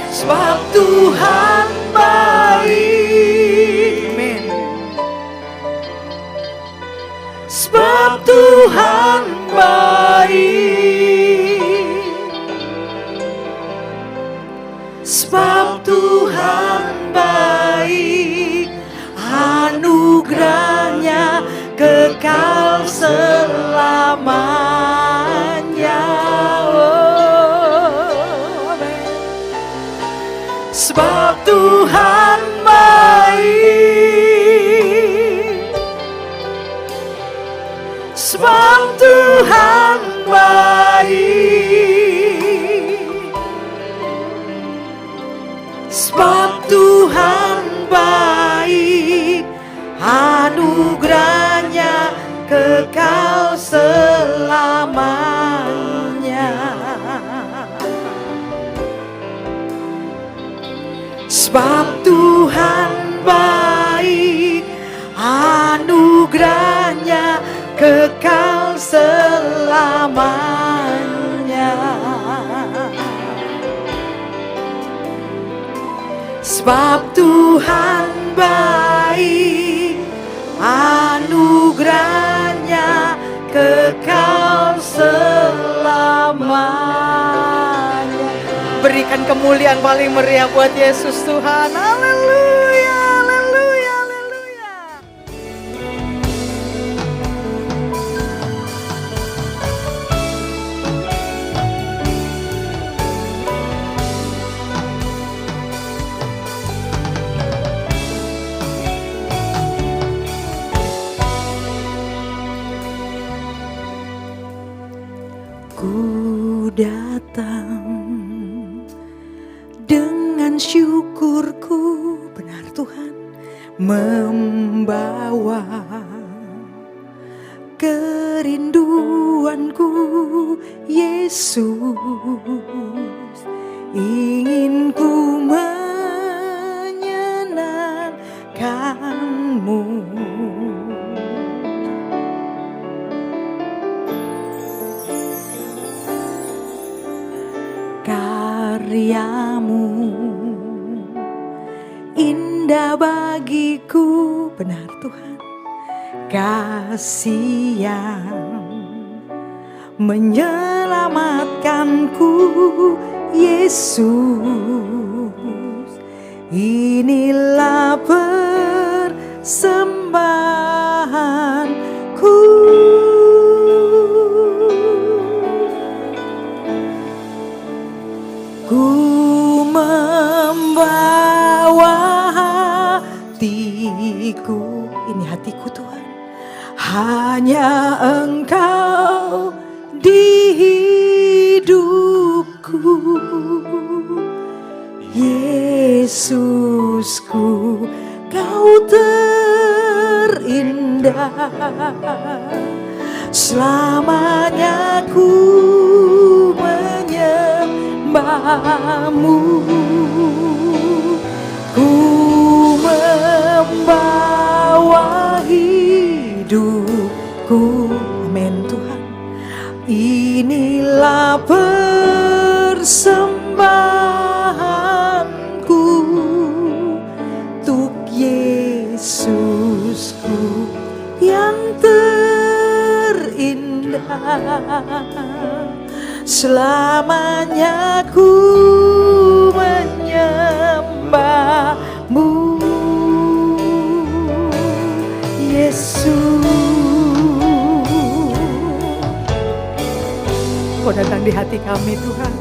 Sebab Tuhan baik. Amin. Sebab Tuhan baik. Sebab Tuhan baik. Anugerahnya kekal selamanya. Oh, amen. Sebab Tuhan baik. Sebab Tuhan baik. Sebab Tuhan baik. Anugerahnya kekal selamanya. Sebab Tuhan baik. Anugerahnya kekal selamanya. Sebab Tuhan baik. Anugerahnya kekal selamanya. Berikan kemuliaan paling meriah buat Yesus Tuhan. Haleluya, haleluya, haleluya. Ku datang syukurku, benar Tuhan, membawa kerinduanku, Yesus, ingin ku menyenangkan-Mu. Karya-Mu indah bagiku, benar Tuhan, kasih yang menyelamatkanku, Yesus, inilah persembahanku. Ku membawa hatiku, ini hatiku Tuhan, hanya Engkau di hidupku, Yesusku, Kau terindah, selamanya ku menyembah-Mu. Ku membawa hidupku, amin Tuhan, inilah persembahanku untuk Yesusku yang terindah, selamanya ku menyembah-Mu, Yesus. Kau datang di hati kami Tuhan.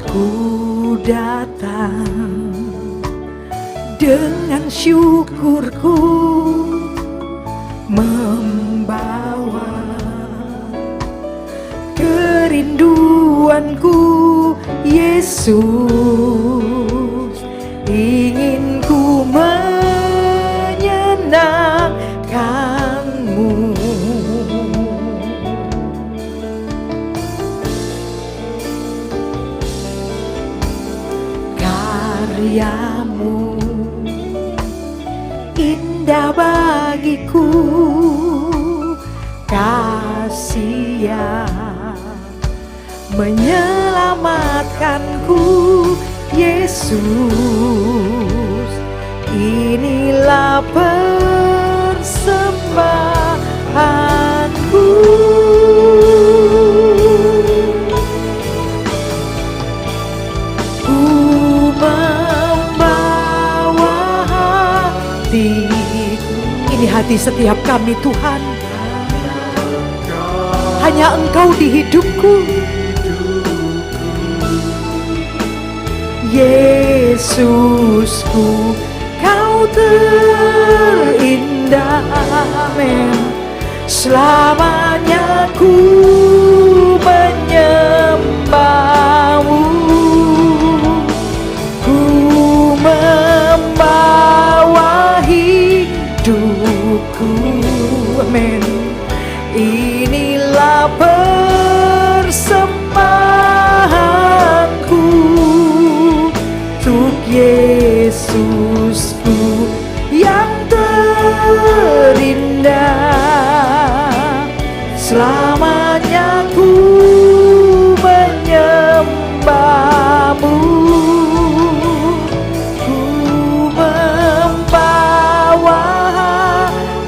Ku datang dengan syukurku, membawa kerinduanku, Yesus, ingin ku menyenangkan-Mu. Karya-Mu indah bagiku, kasih yang menyelamatkanku, Yesus, inilah persembahanku. Ku membawa hatiku, ini hati setiap kami Tuhan, hanya Engkau di hidupku, Yesusku, Kau terindah, amin, selamanya ku menyembah-Mu. Ku membawa hidupku, amin, inilah persembahanku untuk Yesusku yang terindah, selamanya ku menyembah-Mu. Ku membawa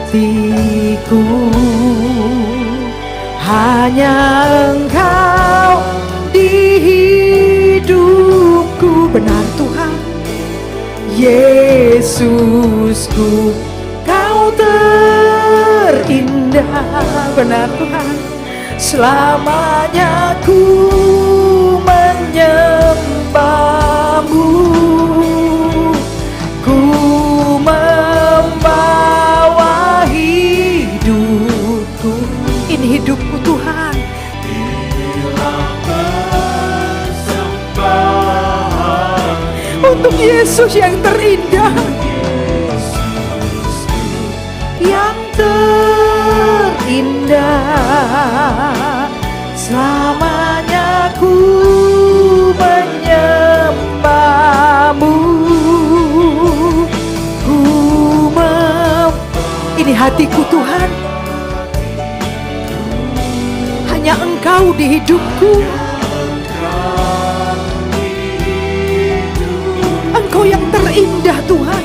hatiku, hanya Engkau di hidupku, benar Tuhan, Yesusku, Kau terindah, benar Tuhan, selamanya ku menyembah-Mu. Ku membawa hidupku, ini hidupku Tuhan. Untuk Yesus yang terindah, yang terindah, selamanya ku menyembahmu. Ini hatiku Tuhan, hanya Engkau di hidupku. Engkau yang terindah Tuhan.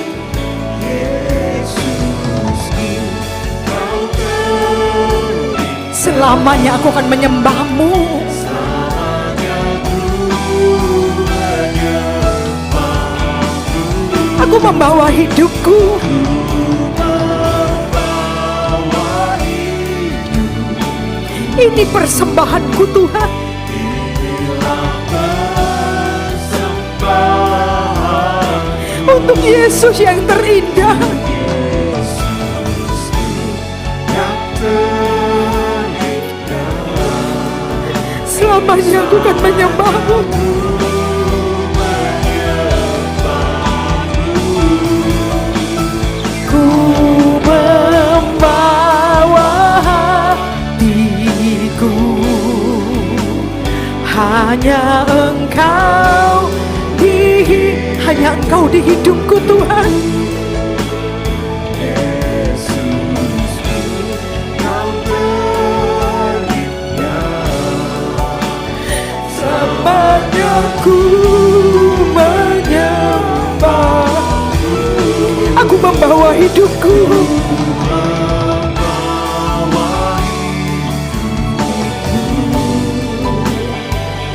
Selamanya aku akan menyembahmu. Aku membawa hidupku. Ini persembahanku Tuhan. Untuk Yesus yang terindah. Selamanya aku akan menyembahmu. Ku membawa hatiku, hanya Engkau di hidupku Tuhan. Selamanya ku menyembah. Aku membawa hidupku.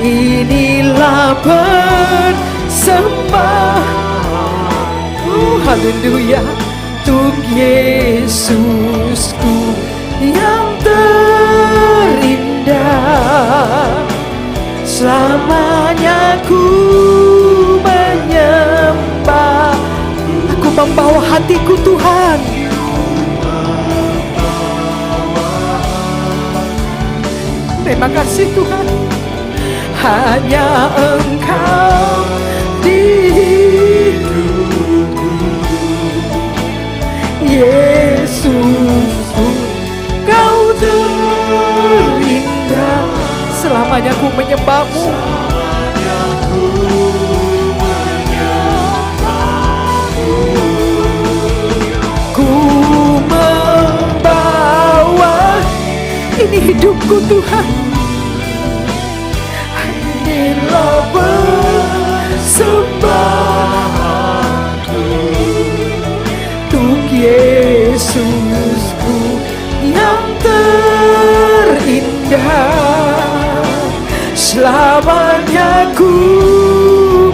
Inilah persembahanku, haleluya, untuk Yesusku yang terindah. Selamanya ku menyembah. Aku membawa hatiku Tuhan. Terima kasih Tuhan. Hanya Engkau di hidupku, Yesusku, Kau terindah. Selamanya ku menyembahmu. Ku membawa, ini hidupku Tuhan. Inilah persembahanku untuk Yesusku yang terindah. Selamanya ku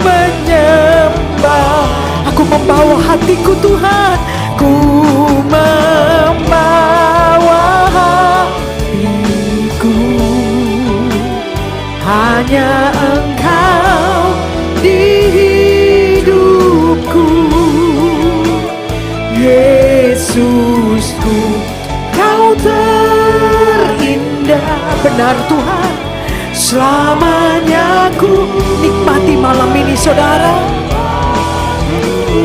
menyembah. Aku membawa hatiku Tuhan. Ku membawa hatiku, hanya Engkau di hidupku, Yesusku, Kau terindah. Benar Tuhan. Selamanya ku nikmati malam ini saudara.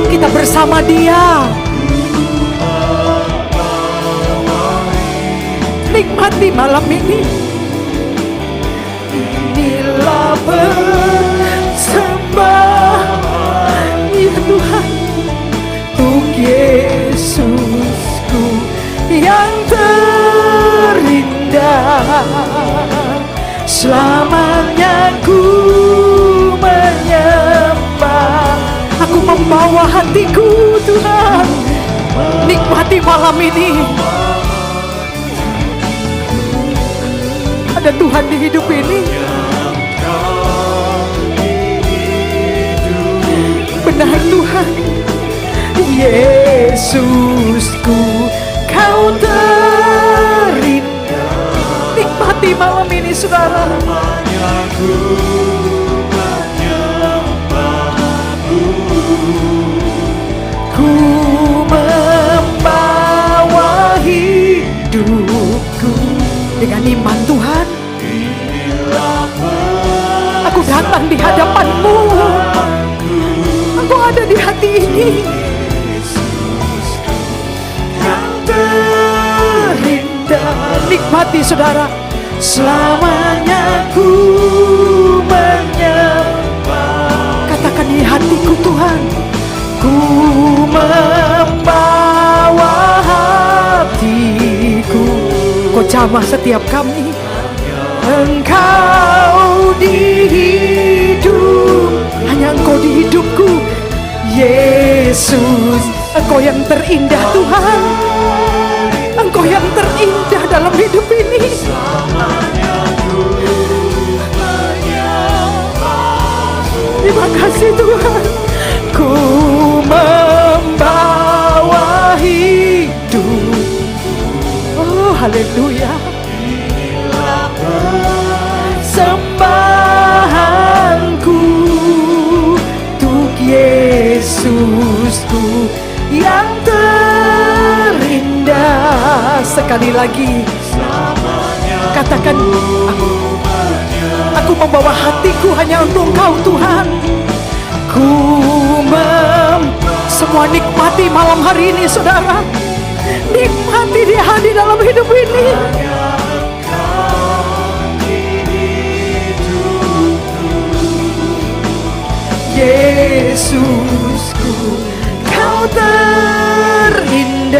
Kita bersama Dia. Nikmati malam ini. Inilah persembahan, ya Tuhan, untuk Yesusku yang terindah. Selamanya ku menyembah. Aku membawa hatiku Tuhan. Nikmati malam ini. Ada Tuhan di hidup ini. Benar Tuhan. Yesusku, Kau terindah. Nikmati malam ini saudara. Ku membawa hidupku, dengan iman Tuhan. inilah Aku datang di hadapan-Mu. Engkau ada di hati ini. Yesusku yang Terindah. Nikmati saudara. Selamanya ku menyembah. Katakan di hatiku Tuhan. Ku membawa hatiku. Kau jamah setiap kami. Engkau di hidup, hanya Engkau di hidupku, Yesus. Engkau yang terindah Tuhan. Engkau yang terindah dalam hidup ini. Terima kasih Tuhan. Ku membawa hidup. Oh haleluya. Sembahanku untuk Yesusku yang terindah. Sekali lagi katakan, aku membawa hatiku hanya untuk Engkau Tuhan. Semua nikmati malam hari ini saudara. Nikmati Dia hadir dalam hidup ini. Yesusku, Kau terindah.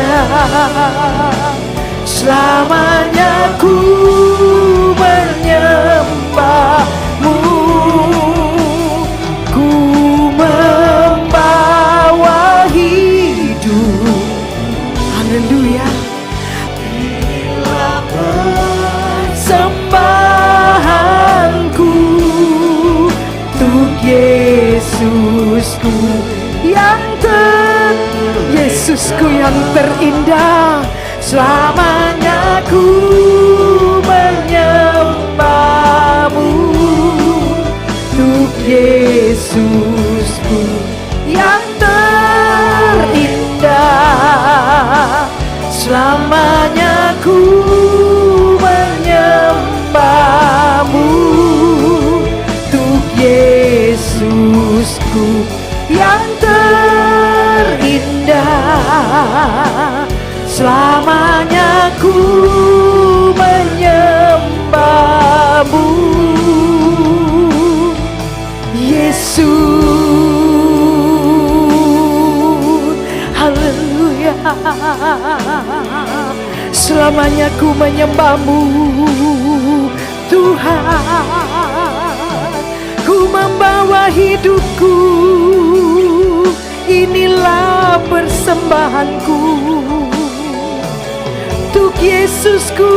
Selamanya ku menyembah-Mu. Ku membawa hidup. Haleluya. Sembahanku untuk Yesusku yang Yesusku yang terindah. Selamanya ku menyembah-Mu untuk Yesusku yang terindah. Selamanya ku menyembah-Mu untuk Yesusku yang terindah. Selamanya ku menyembah-Mu Yesus. Haleluya. Selamanya ku menyembah-Mu Tuhan. Ku membawa hidupku, inilah persembahanku untuk Yesusku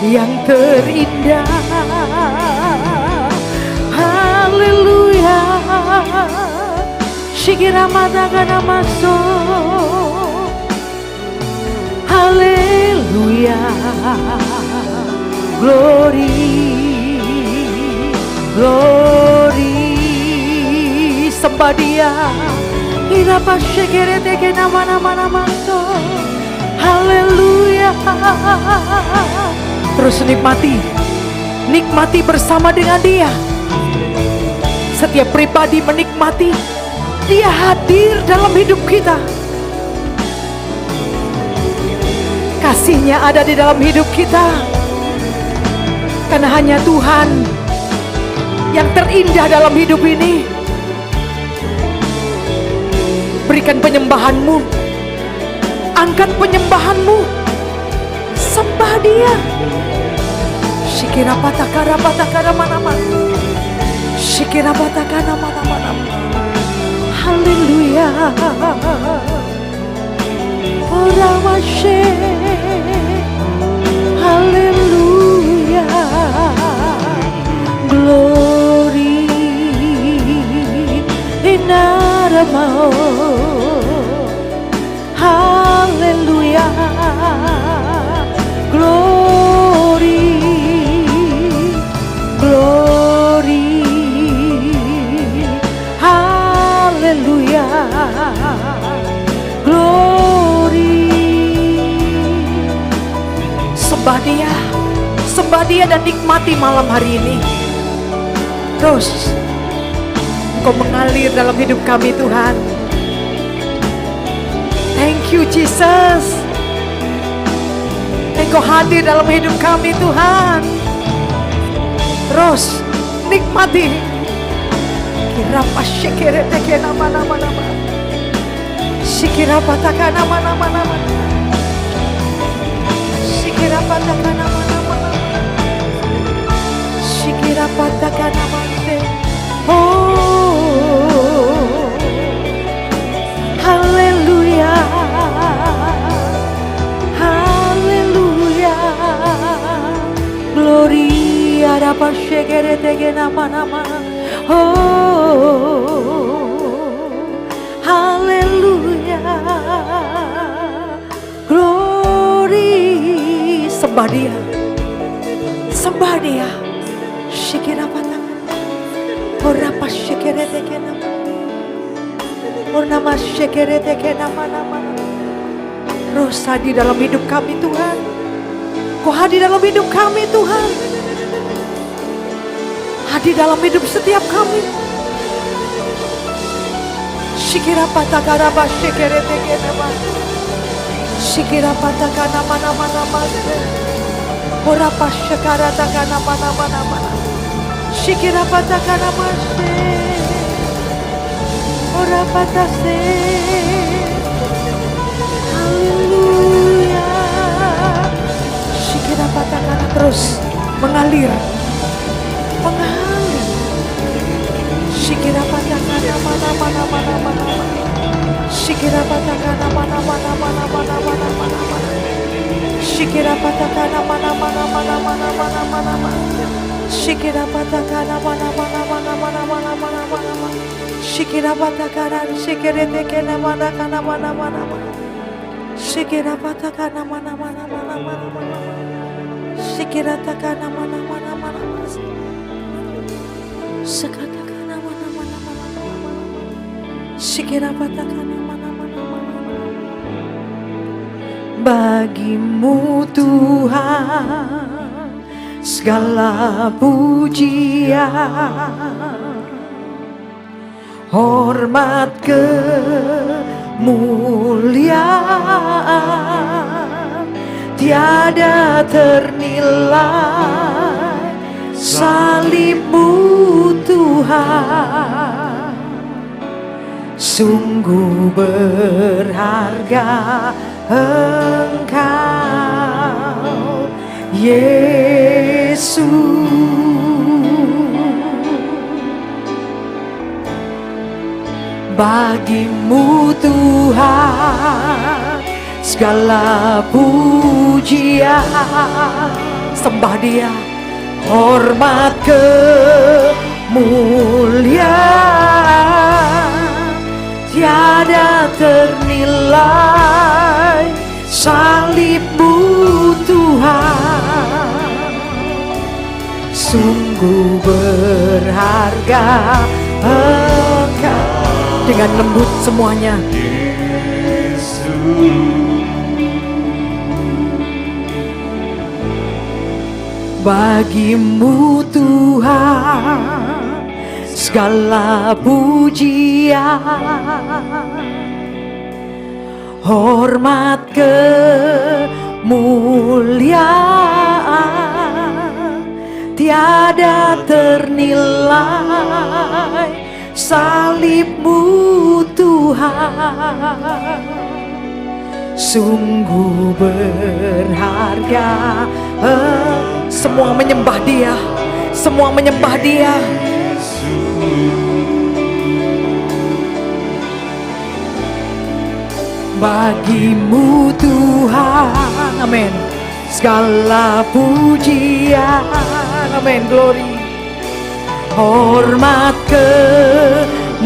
yang terindah. Haleluya. Shikira madagana maso. Haleluya. Glory, glory. Sembah Dia. Irapa shikere teke nama maso. Haleluya. Terus nikmati bersama dengan Dia. Setiap pribadi menikmati Dia hadir dalam hidup kita. Kasih-Nya ada di dalam hidup kita. Karena hanya Tuhan yang terindah dalam hidup ini. Berikan penyembahan-Mu. Angkat penyembahan-Mu. Sembah Dia. Shikira patakara mana-mana. Shikira patakara mana-mana. Haleluya. Ora washe. Haleluya. Glory inaramao. Haleluya. Glory, glory. Haleluya. Glory. Sembah Dia. sembah Dia dan nikmati malam hari ini. Terus Engkau mengalir dalam hidup kami Tuhan. Thank you Jesus. Engkau hadir dalam hidup kami Tuhan. Terus nikmati. Kirapa syekere teke nama-nama. Sikirapa taka nama-nama. Sikirapa taka nama-nama. Sikirapa taka nama-nama. Oh, haleluya. Haleluya. Gloria rapa syekere teke nama-nama. Oh, haleluya. Glory. Sembah Dia. Sembah Dia. Shikira patang. Orapa shikere teke nama. Ornama shikere teke nama. Rosa di dalam hidup kami Tuhan. Kau hadir dalam hidup kami Tuhan. Hadir dalam hidup setiap kami. Shikira pataka raba shikere teke nama. Shikira pataka nama. Orapa shikara taka nama. Shikira pataka nama. Orapa tase. Haleluya. Shikira pataka terus mengalir. Shikira pataka nama. Shikira pataka nama. Shikira pataka nama. Shikira pataka nama. Shikira pataka shikere teke nama. Shikira pataka nama. Shikira taka nama. Sekataka nama. Shikira pataka nama. Bagimu Tuhan segala pujian, hormat kemuliaan tiada ternilai. Salibmu Tuhan sungguh berharga. Engkau Yesus, bagimu Tuhan segala pujian. Sembah Dia, hormat kemuliaan tiada ternilai. Salibmu Tuhan sungguh berharga. Engkau dengan lembut semuanya. Bagimu Tuhan segala pujian, hormat kemuliaan tiada ternilai. Salibmu Tuhan sungguh berharga. Semua menyembah Dia, semua menyembah Dia. Bagimu Tuhan, amin, segala pujian, amin, glory, hormat kemuliaan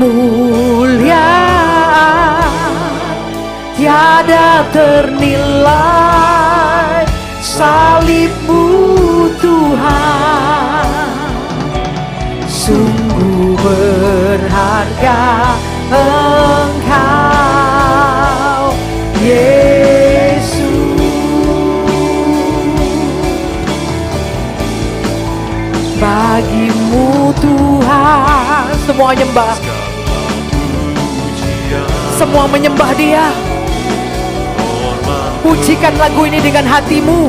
tiada ternilai. Salibmu Tuhan sungguh berharga. Engkau Yesus, Bagimu Tuhan. Semua nyembah, semua menyembah Dia. Pujikan lagu ini dengan hatimu.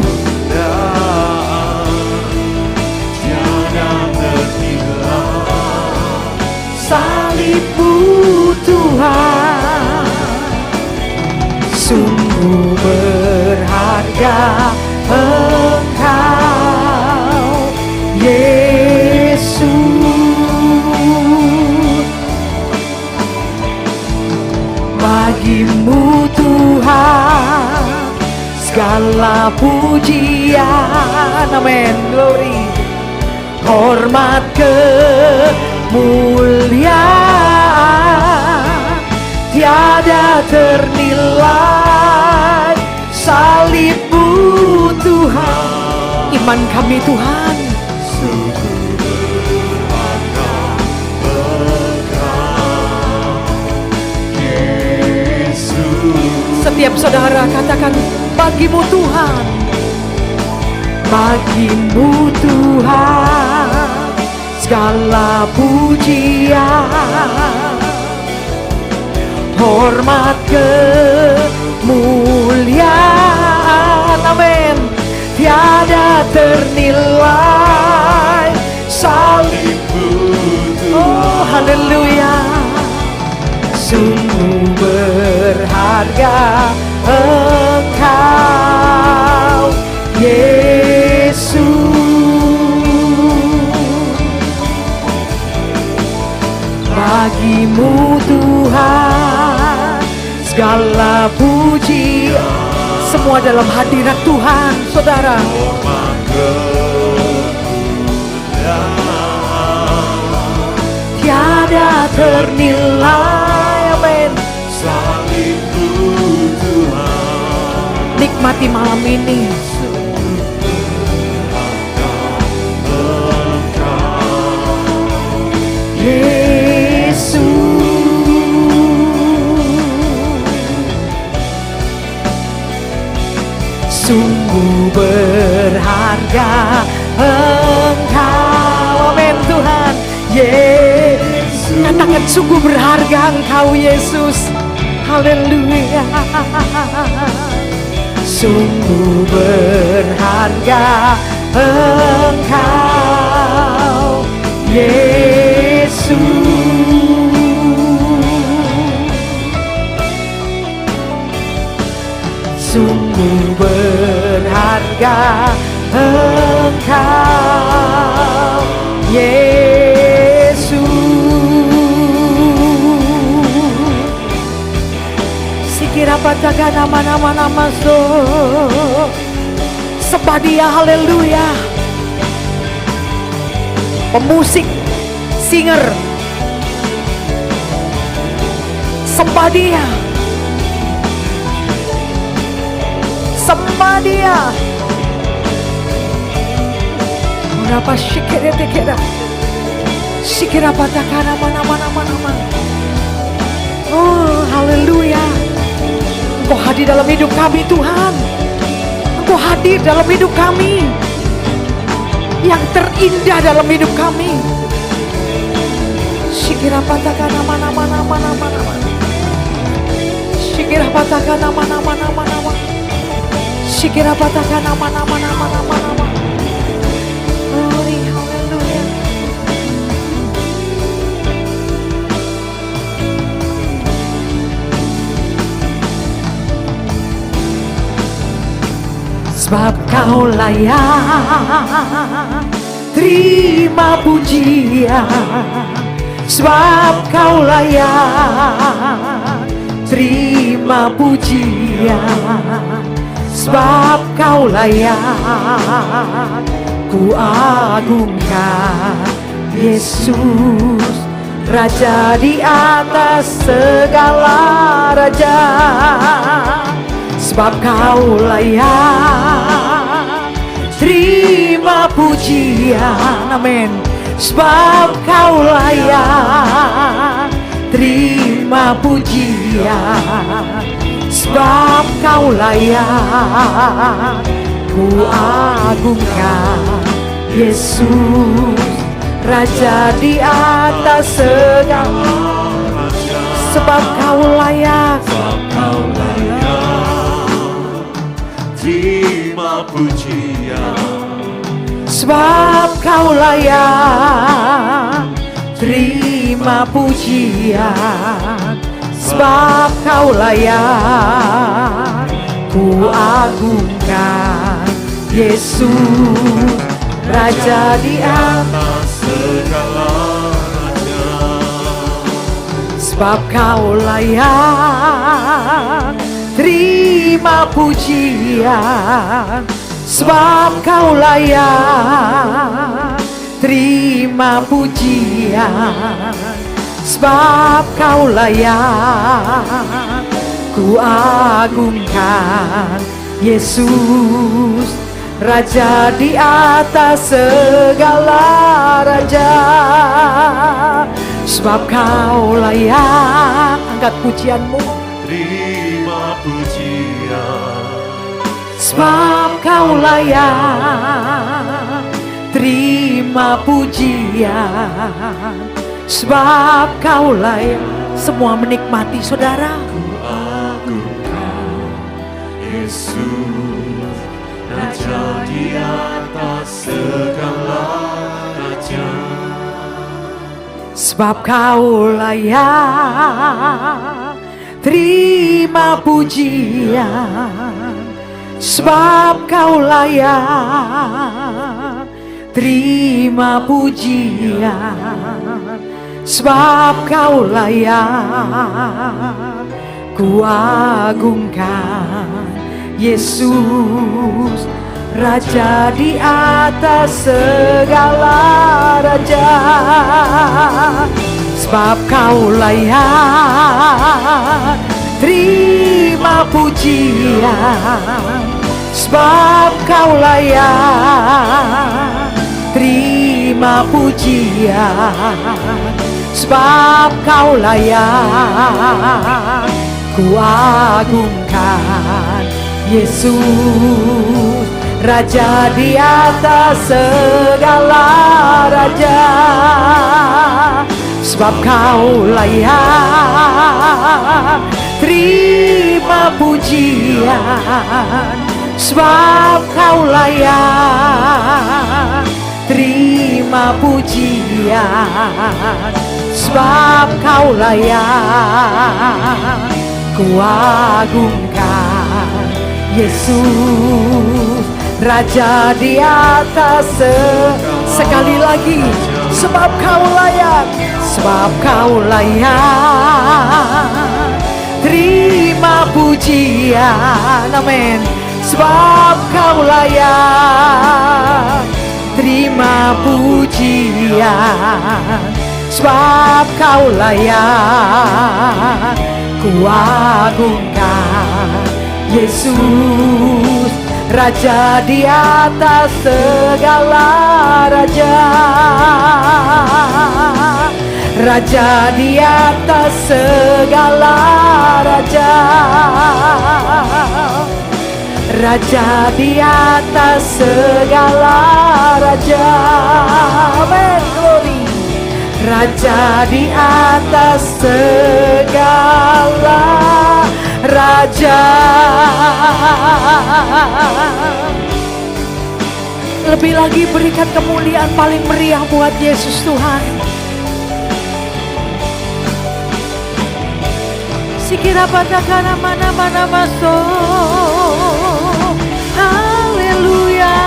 Salibmu Tuhan, sungguh berharga Engkau Yesus. Bagimu Tuhan segala pujian, amin, glory, hormat, kemuliaan tiada ternilai. Salibmu Tuhan, iman kami Tuhan. Setiap saudara katakan, bagimu Tuhan. Bagimu Tuhan segala pujian, hormat, kemuliaan, amin, tiada ternilai. Salibmu Tuhan, oh haleluya, sungguh berharga Engkau Yesus. Bagimu Tuhan segala puji, semua dalam hadirat Tuhan, saudara. Tiada ternilai, amin. Salibmu Tuhan, nikmati malam ini. Yesus, sungguh berharga Engkau, amin Tuhan. Yesus, katakan sungguh berharga Engkau Yesus, haleluya. Sungguh berharga Engkau Yesus, sungguh berharga Engkau Yesus. Sikira patakan nama-nama so, sembah Dia, haleluya. Pemusik, singer, sembah Dia, sembah Dia. Berapa sikira tekira, sikira patakan nama-nama. Oh haleluya, Engkau hadir dalam hidup kami Tuhan. Engkau hadir dalam hidup kami, yang terindah dalam hidup kami. Sikira patakan nama. Sikira patakan nama. Sikira patakan nama. Glory, haleluya. Sebab Kau layak terima pujian, sebab Kau layak terima pujian, sebab Kau layak ku agungkan. Yesus, Raja di atas segala raja, sebab Kau layak terima pujian, amin. Sebab Kau layak terima pujian, sebab Kau layak ku agungkan. Yesus, Raja di atas segala, sebab Kau layak, terima pujian, sebab Kau layak, terima pujian, sebab Kau layak, ku agungkan Yesus, Raja di atas segala raja, sebab Kau layak, terima pujian, sebab Kau layak, terima pujian, sebab Kau layak, ku agungkan Yesus, Raja di atas segala raja, sebab Kau layak. Angkat pujianmu, terima pujian, sebab Kau layak, terima pujian, sebab Kau layak. Semua menikmati, saudara. agungkan Yesus, Raja di atas segala raja, Sebab Kau layak, terima pujian, sebab Kau layak, terima pujian, sebab Kau layak, ku agungkan Yesus, Raja di atas segala raja. Sebab Kau layak, terima pujian, sebab Kau layak, terima pujian, sebab Kau layak, ku agungkan Yesus, Raja di atas segala raja. Sebab Kau layak, terima pujian, sebab Kau layak, terima pujian, sebab Kau layak, ku agungkan Yesus, Raja di atas sekali lagi. Sebab Kau layak, sebab Kau layak, terima pujian, amin. Sebab Kau layak, terima pujian, sebab Kau layak, ku agungkan Yesus, Raja di atas segala raja. Raja di atas segala raja, Raja di atas segala raja, amin, glory. Raja di atas segala raja. Lebih lagi berikan kemuliaan paling meriah buat Yesus Tuhan. Sikira patakana mana masuk. Haleluya.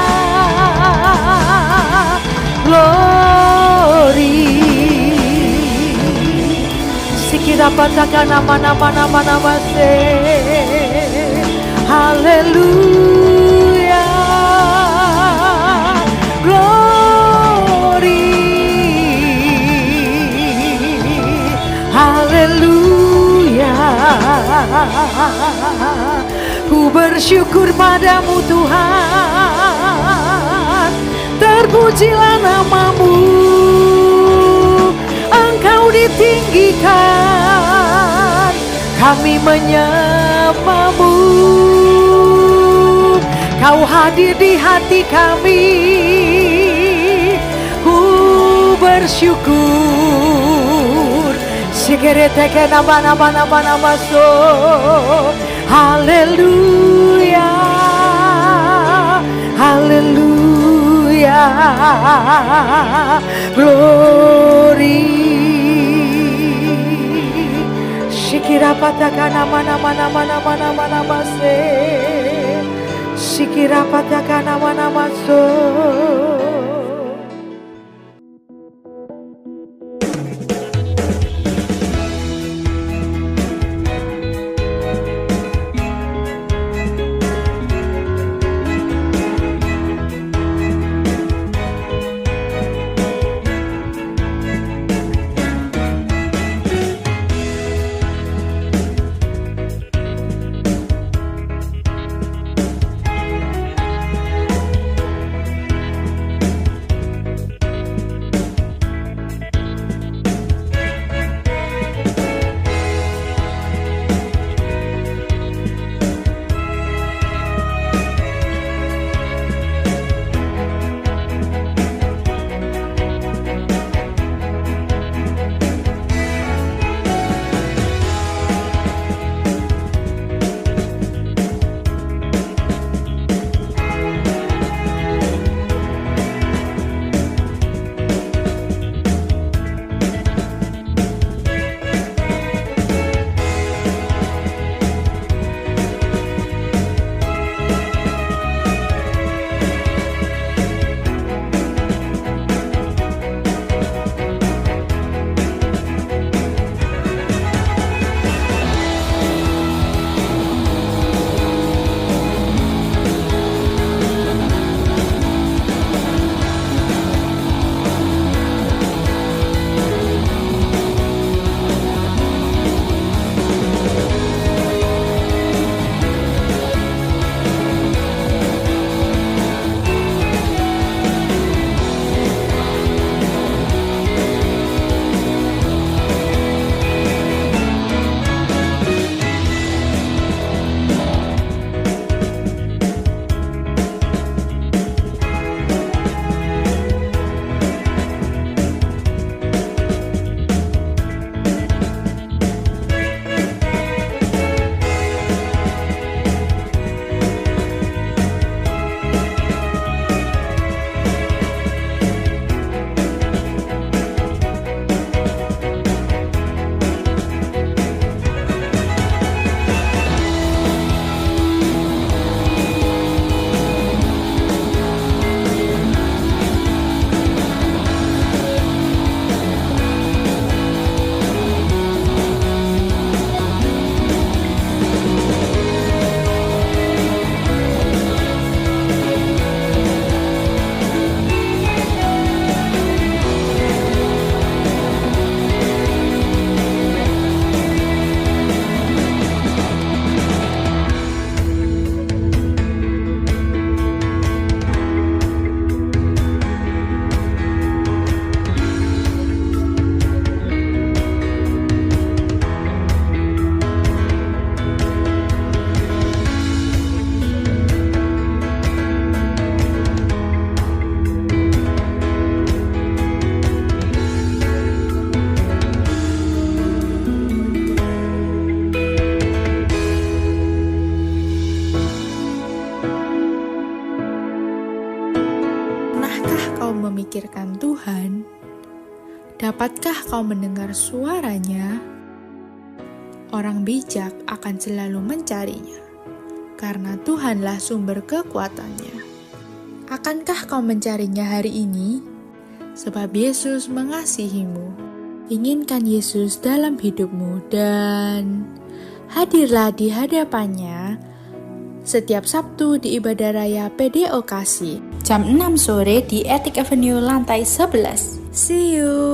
Glory. Sikira patakana mana masuk. Haleluya. Glory. Haleluya. Ku bersyukur padamu Tuhan, terpujilah namamu, Engkau ditinggikan, kami menyembahmu. Kau hadir di hati kami, bersyukur. Sikerete nama so. Haleluya, haleluya, glory. Shikira pataka nama se. Shikira pataka nama so. memikirkan Tuhan? Dapatkah kau mendengar suaranya? Orang bijak akan selalu mencarinya, karena Tuhanlah sumber kekuatannya. Akankah kau mencarinya hari ini? Sebab Yesus mengasihimu. Inginkan Yesus dalam hidupmu dan hadirlah di hadapannya setiap Sabtu di ibadah raya PDO Kasih. Jam 6 sore di Attic Avenue lantai 11. See you!